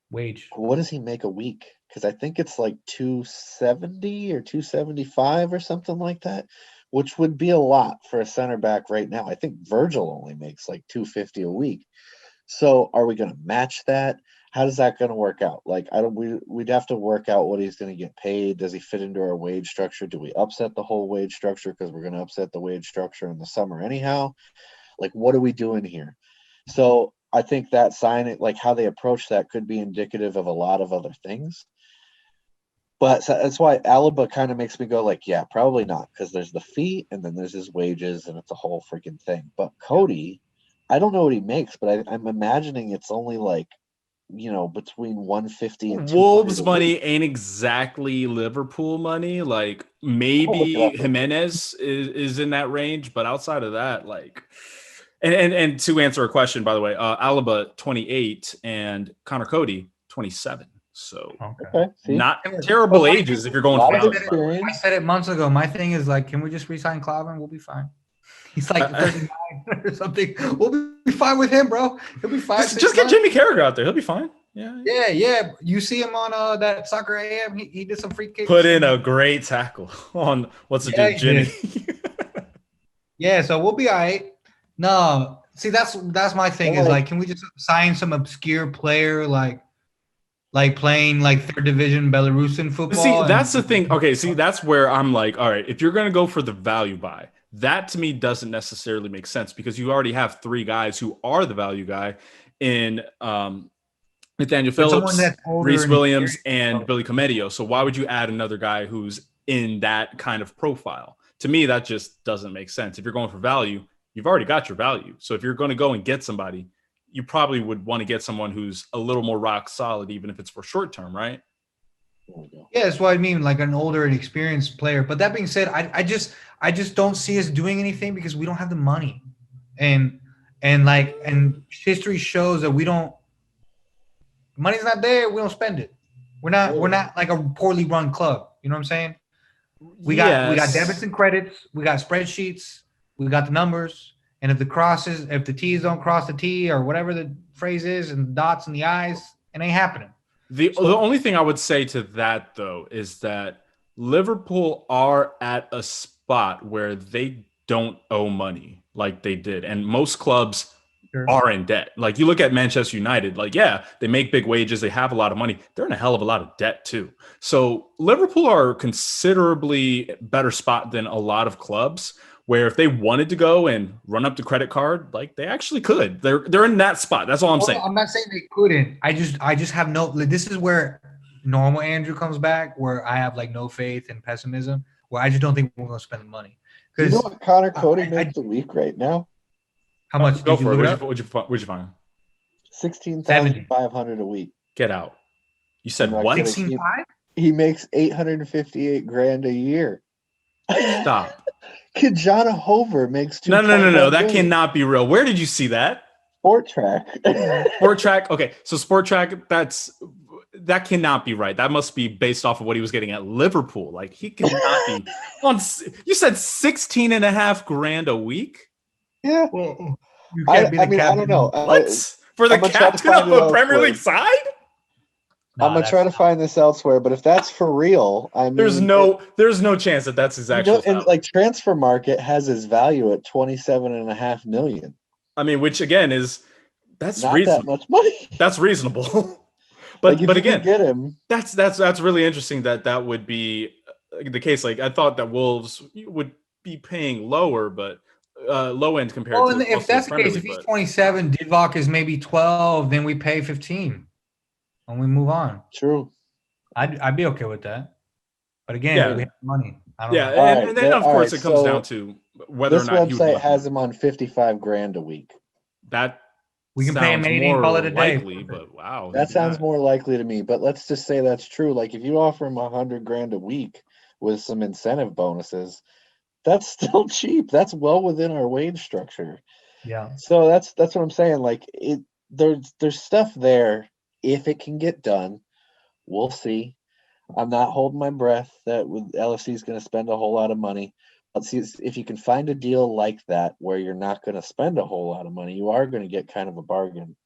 wage. What does he make a week? Because I think it's like 270 or 275 or something like that, which would be a lot for a center back right now. I think Virgil only makes like 250 a week. So are we going to match that? How's that going to work out? Like, we'd have to work out what he's going to get paid. Does he fit into our wage structure? Do we upset the whole wage structure? Because we're going to upset the wage structure in the summer anyhow. Like, what are we doing here? So I think that sign, like how they approach that, could be indicative of a lot of other things. But that's why Alaba kind of makes me go like, yeah, probably not, because there's the fee and then there's his wages and it's a whole freaking thing. But Cody, I don't know what he makes, but I'm imagining it's only like, between 150 and Wolves money ain't exactly Liverpool money. Like maybe Jimenez is in that range, but outside of that, like, and to answer a question, by the way, Alaba 28 and Connor Cody 27. So not terrible ages if you're going for I said it months ago. My thing is like, can we just re-sign Klavan? We'll be fine. He's like 39 or something. We'll be fine with him, bro. He'll be fine. Just get Jimmy Carragher out there. He'll be fine. Yeah. You see him on that Soccer AM. He did some free kicks. Put in a great tackle on what's it do, Jimmy. Yeah, so we'll be all right. No, see, that's my thing is like, can we just sign some obscure player like playing like third division Belarusian football? See, that's the thing. Okay, see, that's where I'm like, all right, if you're going to go for the value buy, that to me doesn't necessarily make sense, because you already have three guys who are the value guy in Nathaniel Phillips, Reece Williams, and Billy Comedio. So why would you add another guy who's in that kind of profile? To me, that just doesn't make sense. If you're going for value, you've already got your value. So if you're going to go and get somebody, you probably would want to get someone who's a little more rock solid, even if it's for short term, right? Yeah, that's what I mean, like an older and experienced player. But that being said, I just don't see us doing anything because we don't have the money, and history shows that we don't. Money's not there. We don't spend it. We're not like a poorly run club. You know what I'm saying? We got debits and credits. We got spreadsheets. We got the numbers. And if the T's don't cross the T or whatever the phrase is, and the dots and the I's, it ain't happening. The only thing I would say to that, though, is that Liverpool are at a spot where they don't owe money like they did. And most clubs are in debt. Like you look at Manchester United, like, yeah, they make big wages. They have a lot of money. They're in a hell of a lot of debt too. So Liverpool are a considerably better spot than a lot of clubs where if they wanted to go and run up the credit card, like they actually could. They're in that spot. That's all I'm saying. I'm not saying they couldn't. I just have no. This is where normal Andrew comes back, where I have like no faith and pessimism, where I just don't think we're going to spend the money. You know what Connor Cody makes a week right now? How much? Go for it. What'd you find? 16,500 a week. Get out. You said what? 16,500? He makes 858 grand a year. Stop. Kijana Hover makes No. That cannot be real. Where did you see that? Sport Track. Sport Track. Okay, so Sport Track. That cannot be right. That must be based off of what he was getting at Liverpool. Like he cannot be on. You said 16.5 grand a week. Yeah. Well, I don't know. What? For the captain of a Premier League side? I'm gonna try to find this elsewhere, but if that's for real, I mean, there's no chance that that's his actual. And like Transfer Market has his value at 27.5 million. I mean, which again that's not reasonable. That much money. That's reasonable. but like again, get him. That's really interesting that would be the case. Like I thought that Wolves would be paying lower, but low end compared to. Well, if that's the case, if he's 27, Divock is maybe 12, then we pay 15. And we move on. True. I'd be okay with that. But again, we have money. I don't know. And then of course it comes down to whether or not this website has him on 55 grand a week. That we can pay him 80 and call it a day. Likely, but wow. That sounds more likely to me. But let's just say that's true. Like if you offer him 100 grand a week with some incentive bonuses, that's still cheap. That's well within our wage structure. Yeah. So that's what I'm saying. Like there's stuff there. If it can get done, we'll see. I'm not holding my breath that LFC is going to spend a whole lot of money. Let's see if you can find a deal like that where you're not going to spend a whole lot of money. You are going to get kind of a bargain.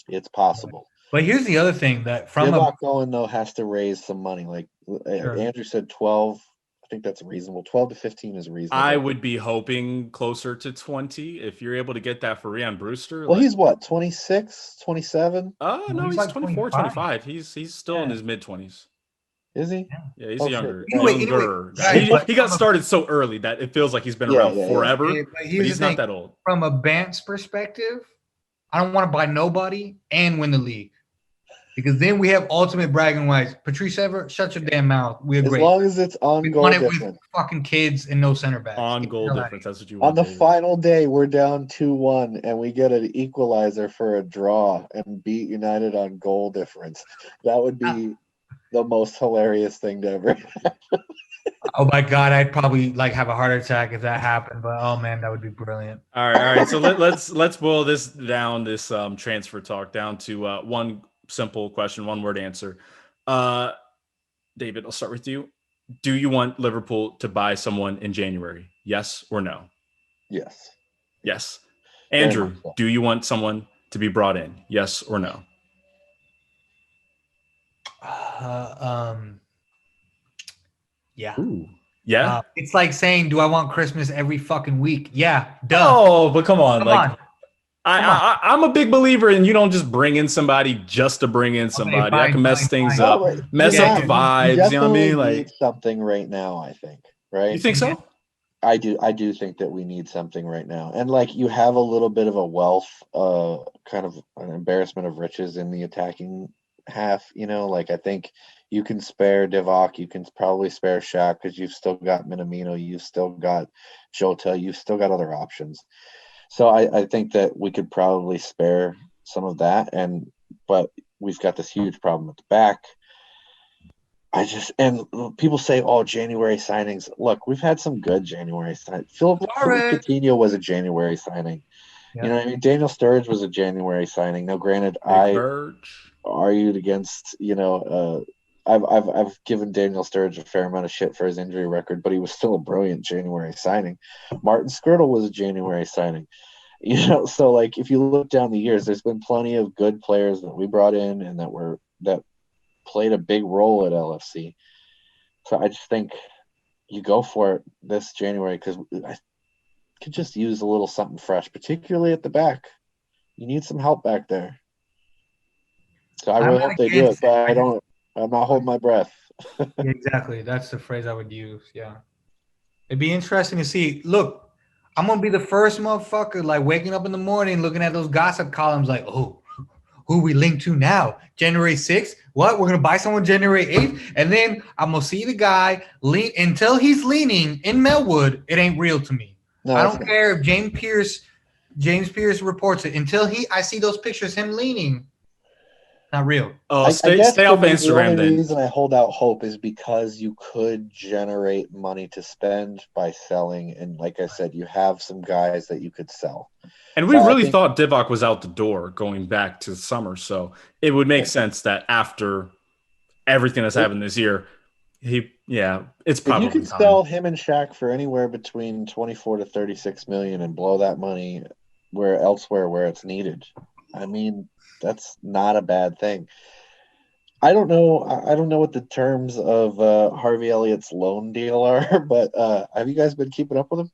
It's possible. But here's the other thing that going though has to raise some money. Like Andrew said, 12. I think that's reasonable. 12 to 15 is reasonable. I would be hoping closer to 20 if you're able to get that for Ryan Brewster. Well, he's what, 26, 27? No, he's like 24, 25. He's still in his mid-20s. Is he? Yeah, he's younger. Anyway, he got started so early that it feels like he's been around forever, but he's not that old. From a Bant's perspective, I don't want to buy nobody and win the league. Because then we have ultimate bragging rights. Patrice Evert, shut your damn mouth. We're great. As long as it's on goal difference. With fucking kids and no center backs. On goal difference. That's what you want. On the final day, we're down 2-1, and we get an equalizer for a draw and beat United on goal difference. That would be the most hilarious thing to ever happen. Oh my God, I'd probably have a heart attack if that happened. But oh man, that would be brilliant. All right. So let's boil this down. This transfer talk down to one simple question, one word answer. David, I'll start with you. Do you want Liverpool to buy someone in January? Yes or no? Yes. Yes. Andrew, do you want someone to be brought in? Yes or no? Yeah. Ooh. Yeah. It's like saying, do I want Christmas every fucking week? Yeah. Duh. Oh, but come on. I'm a big believer in you don't just bring in somebody just to bring in somebody. That can mess things up, mess up the vibes. You know what I mean? Like something right now, I think. Right? You think so? I do think that we need something right now. And you have a little bit of a wealth, kind of an embarrassment of riches in the attacking half. I think you can spare Divock, you can probably spare Shaq because you've still got Minamino, you've still got Jota, you've still got other options. So I think that we could probably spare some of that, but we've got this huge problem at the back. And people say, January signings. Look, we've had some good January signings. Philippe Coutinho was a January signing. Yeah. You know what I mean? Daniel Sturridge was a January signing. Now, granted, I argued against, I've given Daniel Sturridge a fair amount of shit for his injury record, but he was still a brilliant January signing. Martin Skirtle was a January signing. So like if you look down the years, there's been plenty of good players that we brought in and that played a big role at LFC. So I just think you go for it this January because I could just use a little something fresh, particularly at the back. You need some help back there. So I really hope they do it, but I'm not holding my breath. Yeah, exactly. That's the phrase I would use. Yeah. It'd be interesting to see. Look, I'm gonna be the first motherfucker like waking up in the morning looking at those gossip columns like, oh, who we linked to now? January 6th? What? We're gonna buy someone January 8th? And then I'm gonna see the guy lean until he's leaning in Melwood, it ain't real to me. No, I don't care if James Pierce reports it. Until I see those pictures, him leaning. Not real. Oh, stay off Instagram. The only reason I hold out hope is because you could generate money to spend by selling, and like I said, you have some guys that you could sell. And we really thought Divock was out the door going back to the summer, so it would make sense that after everything that's happened this year, it's probably if you could sell him and Shaq for anywhere between 24 to 36 million and blow that money elsewhere where it's needed. I mean, that's not a bad thing. I don't know what the terms of Harvey Elliott's loan deal are, but have you guys been keeping up with him?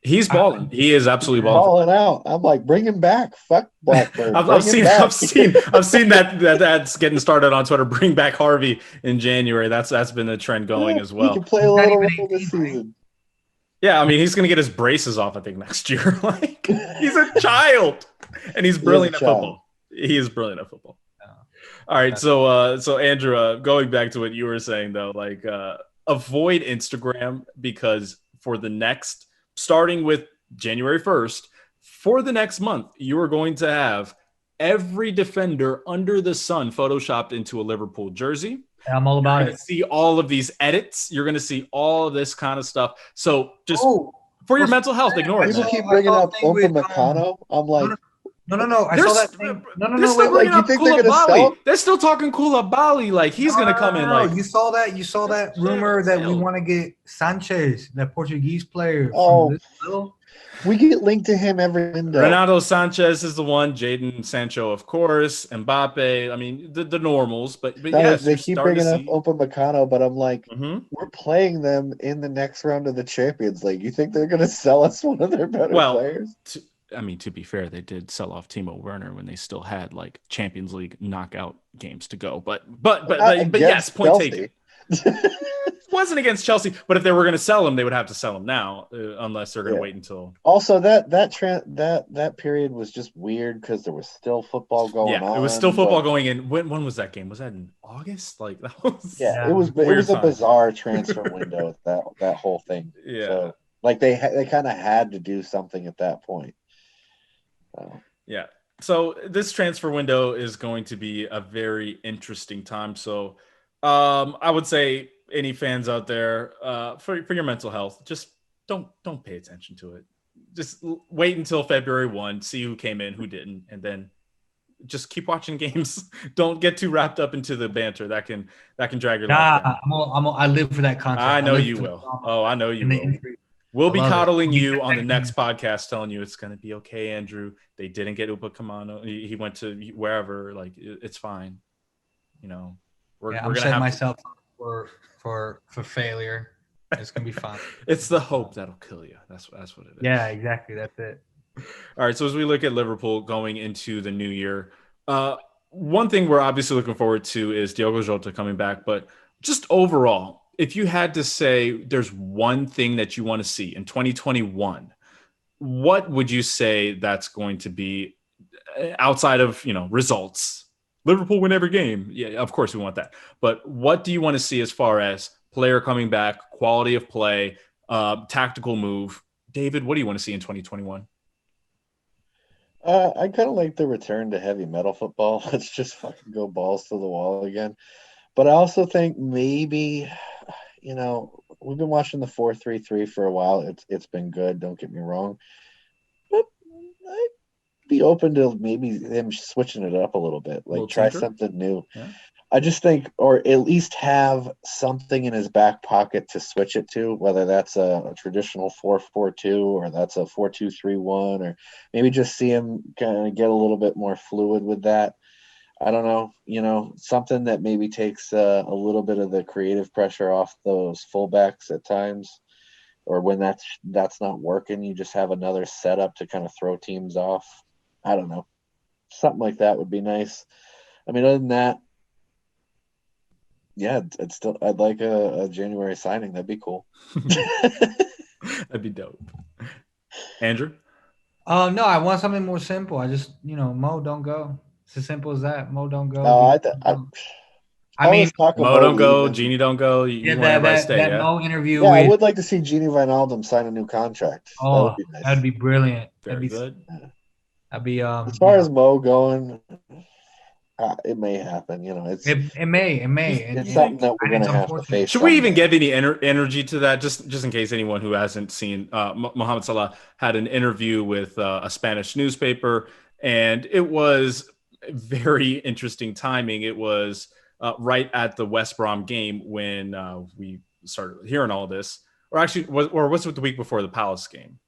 He's balling. He is absolutely balling out. I'm like, bring him back. Fuck Blackburn. I've seen that's getting started on Twitter. Bring back Harvey in January. That's been the trend going as well. He can play a little role this season. Yeah, I mean, he's going to get his braces off, I think, next year. Like, he's a child, and he's brilliant at football. He is brilliant at football. All right, so Andrew, going back to what you were saying though, like avoid Instagram because for the next, starting with January 1st, for the next month, you are going to have every defender under the sun photoshopped into a Liverpool jersey. I'm all about it. See all of these edits. You're going to see all of this kind of stuff. So just for your mental health, ignore it. People keep bringing up Upamecano. I'm like, no. I saw that thing. They're still bringing up Koulibaly. They're still talking Koulibaly. Like he's going to come in. Like you saw that rumor that we want to get Sanchez, that Portuguese player. We get linked to him every window. Renato Sanchez is the one. Jadon Sancho, of course. Mbappe. I mean, the normals. But yes, they keep bringing up Upamecano, but I'm like, we're playing them in the next round of the Champions League. You think they're going to sell us one of their better players? To be fair, they did sell off Timo Werner when they still had like Champions League knockout games to go. But yes, point taken. It wasn't against Chelsea, but if they were going to sell him, they would have to sell him now, unless they're going to wait until. Also, that period was just weird because there was still football going on. Yeah, it was still football going in. When was that game? Was that in August? Like that was. Yeah, it was a bizarre transfer window. that whole thing. Yeah, so, like they kind of had to do something at that point. Yeah. So this transfer window is going to be a very interesting time. So I would say any fans out there, for your mental health, just don't pay attention to it. Just wait until February 1, see who came in, who didn't, and then just keep watching games. Don't get too wrapped up into the banter. That can drag your life down. I live for that content. I know you will. I know you will. We'll be coddling you on the next podcast, telling you it's going to be okay, Andrew. They didn't get Upamecano. He went to wherever. Like it's fine. You know, we're I'm setting myself up for failure. It's gonna be fun. It's the hope that'll kill you. That's what it is. Yeah, exactly. That's it. All right. So as we look at Liverpool going into the new year, one thing we're obviously looking forward to is Diogo Jota coming back. But just overall, if you had to say there's one thing that you want to see in 2021, what would you say that's going to be outside of, results? Liverpool win every game. Yeah, of course we want that. But what do you want to see as far as player coming back, quality of play, tactical move? David, what do you want to see in 2021? I kind of like the return to heavy metal football. Let's just fucking go balls to the wall again. But I also think maybe, we've been watching the 4-3-3 for a while. It's been good. Don't get me wrong. But I'd be open to maybe them switching it up a little bit. Like try something new. I just think, or at least have something in his back pocket to switch it to, whether that's a traditional 4-4-2 or that's a 4-2-3-1, or maybe just see him kind of get a little bit more fluid with that. I don't know, something that maybe takes a little bit of the creative pressure off those fullbacks at times, or when that's not working, you just have another setup to kind of throw teams off. I don't know. Something like that would be nice. I mean, other than that, yeah, I'd like a January signing. That'd be cool. That'd be dope. Andrew? No, I want something more simple. I just, Mo, don't go. It's as simple as that. Mo, don't go. I mean, Mo don't go, Genie don't go. You want everybody to stay, that yeah? Mo interview. Yeah, with, I would like to see Genie Wijnaldum sign a new contract. That would be nice. That'd be brilliant. Very good. That'd be as far as Mo going, it may happen. It may. It's something that we're gonna have to face. Should we even give any energy to that? Just in case anyone who hasn't seen, Mohamed Salah had an interview with a Spanish newspaper, and it was very interesting timing. It was right at the West Brom game when we started hearing all this, or actually, was it the week before the Palace game?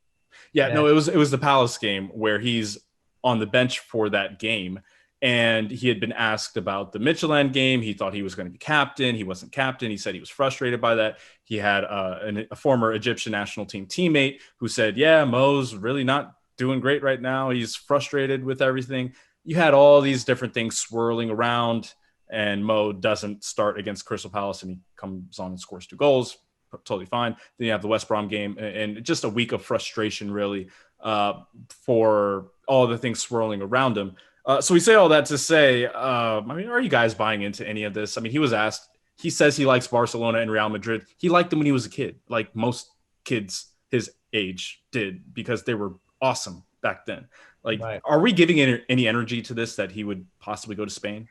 Yeah, no, it was the Palace game where he's on the bench for that game. And he had been asked about the Midtjylland game. He thought he was going to be captain. He wasn't captain. He said he was frustrated by that. He had a former Egyptian national team teammate who said, yeah, Mo's really not doing great right now. He's frustrated with everything. You had all these different things swirling around, and Mo doesn't start against Crystal Palace, and he comes on and scores 2 goals. Totally fine. Then you have the West Brom game, and just a week of frustration, really, for all the things swirling around him. So we say all that to say, are you guys buying into any of this? I mean, he was asked, he says he likes Barcelona and Real Madrid. He liked them when he was a kid, like most kids his age did, because they were awesome back then. Like, right. Are we giving any energy to this that he would possibly go to Spain?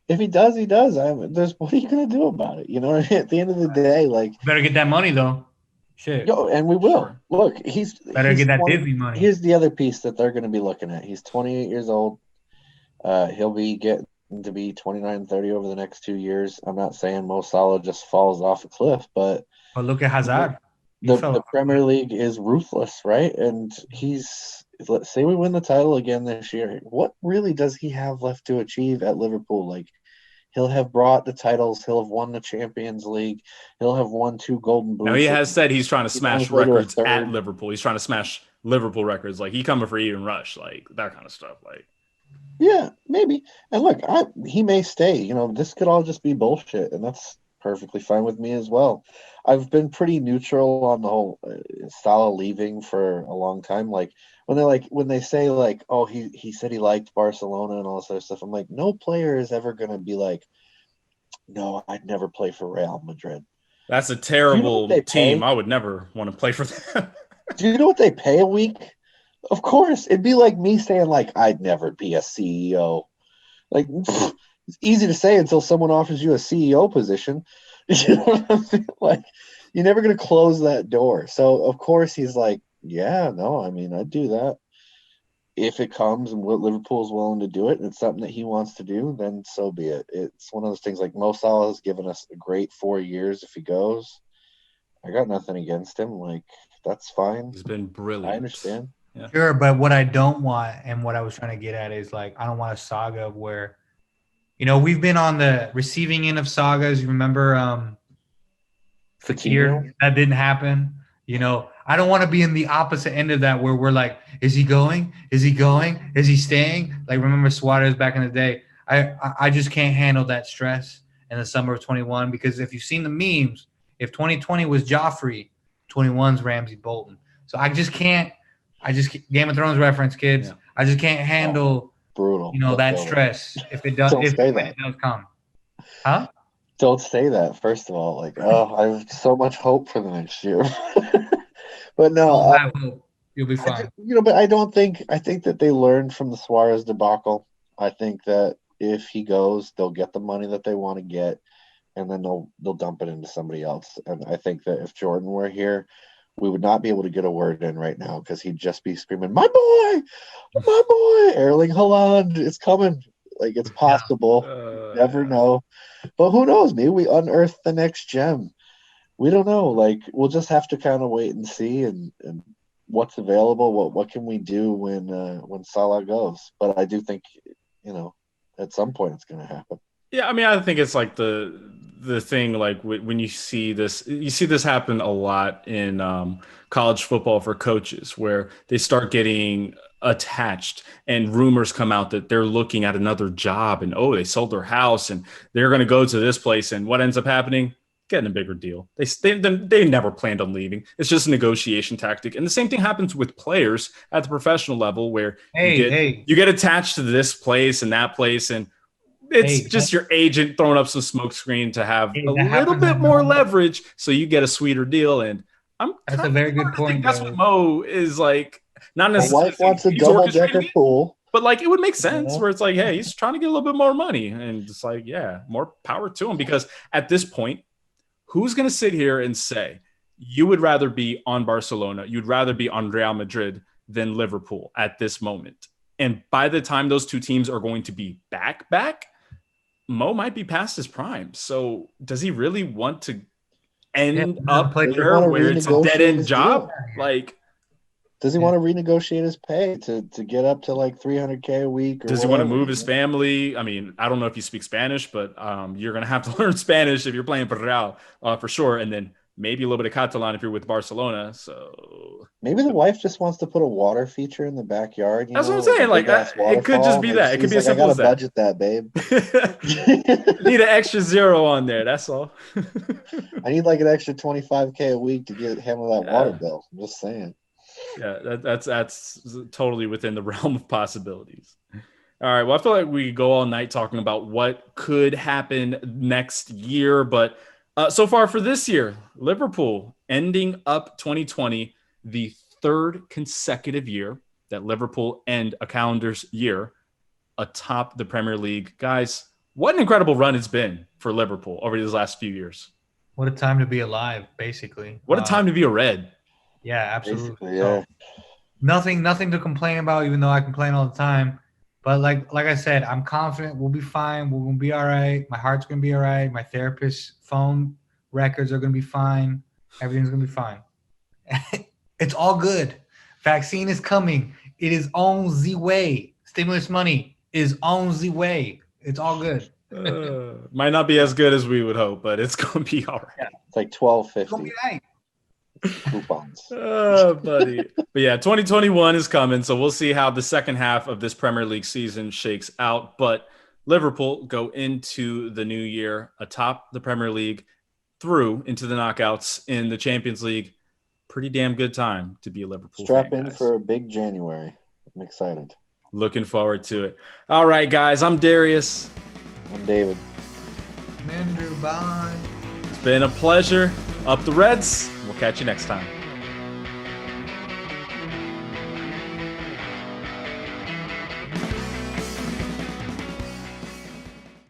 If he does, he does. What are you going to do about it? At the end of the day, better get that money though. Shit. And we will. Sure. Look, better he's get that 20, Disney money. Here's the other piece that they're going to be looking at. He's 28 years old. He'll be getting to be 29, 30 over the next 2 years. I'm not saying Mo Salah just falls off a cliff, but look at Hazard. The Premier League is ruthless, right? And let's say we win the title again this year. What really does he have left to achieve at Liverpool? Like, he'll have brought the titles. He'll have won the Champions League. He'll have won 2 Golden Boots. No, he has said he's trying to smash records at Liverpool. He's trying to smash Liverpool records. Like, he coming for Ian Rush, like that kind of stuff. Like, yeah, maybe. And look, he may stay. This could all just be bullshit, and that's perfectly fine with me as well. I've been pretty neutral on the whole Salah leaving for a long time. Like, when they say like, oh, he said he liked Barcelona and all this other stuff, I'm like, no player is ever going to be like, no, I'd never play for Real Madrid. That's a terrible team. I would never want to play for them. Do you know what they pay a week? Of course. It'd be like me saying like, I'd never be a CEO. Like, it's easy to say until someone offers you a CEO position. You know what I'm saying? Like, you're never going to close that door. So, of course, he's like, yeah, no, I mean, I'd do that. If it comes and Liverpool's willing to do it and it's something that he wants to do, then so be it. It's one of those things like Mo Salah has given us a great 4 years if he goes. I got nothing against him. Like, that's fine. He's been brilliant. I understand. Yeah. Sure, but what I don't want and what I was trying to get at is, like, I don't want a saga where, we've been on the receiving end of sagas. You remember Fekir? That didn't happen. I don't want to be in the opposite end of that where we're like, is he going? Is he going? Is he staying? Like, remember Suarez back in the day? I just can't handle that stress in the summer of 21, because if you've seen the memes, if 2020 was Joffrey, 21's Ramsey Bolton. So I just can't Game of Thrones reference, kids. Yeah. I just can't handle brutal. That stress if it does it does come. Huh? Don't say that, first of all. Like, I have so much hope for the next year. But no, I have hope. You'll be fine. But I think that they learned from the Suarez debacle. I think that if he goes, they'll get the money that they want to get, and then they'll dump it into somebody else. And I think that if Jordan were here, we would not be able to get a word in right now because he'd just be screaming, my boy, Erling Haaland is coming. Like, it's possible. Never know. But who knows? Maybe we unearth the next gem. We don't know. Like, we'll just have to kind of wait and see and what's available. What can we do when Salah goes? But I do think, at some point it's going to happen. Yeah, I mean, I think it's like the thing, like when you see this happen a lot in college football for coaches, where they start getting attached and rumors come out that they're looking at another job and, they sold their house and they're going to go to this place. And what ends up happening? Getting a bigger deal. They never planned on leaving. It's just a negotiation tactic. And the same thing happens with players at the professional level, where you get attached to this place and that place, and it's just your agent throwing up some smoke screen to have a little bit more leverage so you get a sweeter deal. And that's a very good point. That's what Mo is like. Not necessarily. My wife wants a double-decker pool. But like, it would make sense where it's like, hey, he's trying to get a little bit more money. And it's like, yeah, more power to him. Because at this point, who's going to sit here and say you would rather be on Barcelona, you'd rather be on Real Madrid than Liverpool at this moment? And by the time those two teams are going to be back, Mo might be past his prime. So does he really want to end up there where it's a dead-end job? Like, does he want to renegotiate his pay to get up to like $300K a week? Does he want to move his family? I mean, I don't know if you speak Spanish, but you're going to have to learn Spanish if you're playing for Real, for sure. And then maybe a little bit of Catalan if you're with Barcelona. So maybe the wife just wants to put a water feature in the backyard. That's what I'm saying. Like, it could just be that. It could be as simple as that. I gotta budget that, babe. Need an extra zero on there. That's all. I need like an extra $25K a week to handle that water bill. I'm just saying. Yeah, that's totally within the realm of possibilities. All right. Well, I feel like we could go all night talking about what could happen next year. But so far for this year, Liverpool ending up 2020, the third consecutive year that Liverpool end a calendar's year atop the Premier League. Guys, what an incredible run it's been for Liverpool over these last few years. What a time to be alive, basically. What a time to be a Red. Yeah, absolutely. Yeah. So, nothing to complain about, even though I complain all the time. But like I said, I'm confident we'll be fine. We're going to be all right. My heart's going to be all right. My therapist's phone records are going to be fine. Everything's going to be fine. It's all good. Vaccine is coming. It is on the way. Stimulus money is on the way. It's all good. Might not be as good as we would hope, but it's going to be all right. Yeah. It's like $12.50. It's going to be right. Coupons. Oh, buddy. But yeah, 2021 is coming, so we'll see how the second half of this Premier League season shakes out. But Liverpool go into the new year atop the Premier League, through into the knockouts in the Champions League. Pretty damn good time to be a Liverpool fan, in guys. For a big January. I'm excited. Looking forward to it. All right, guys. I'm Darius. I'm David. Andrew, bye. It's been a pleasure. Up the Reds. We'll catch you next time.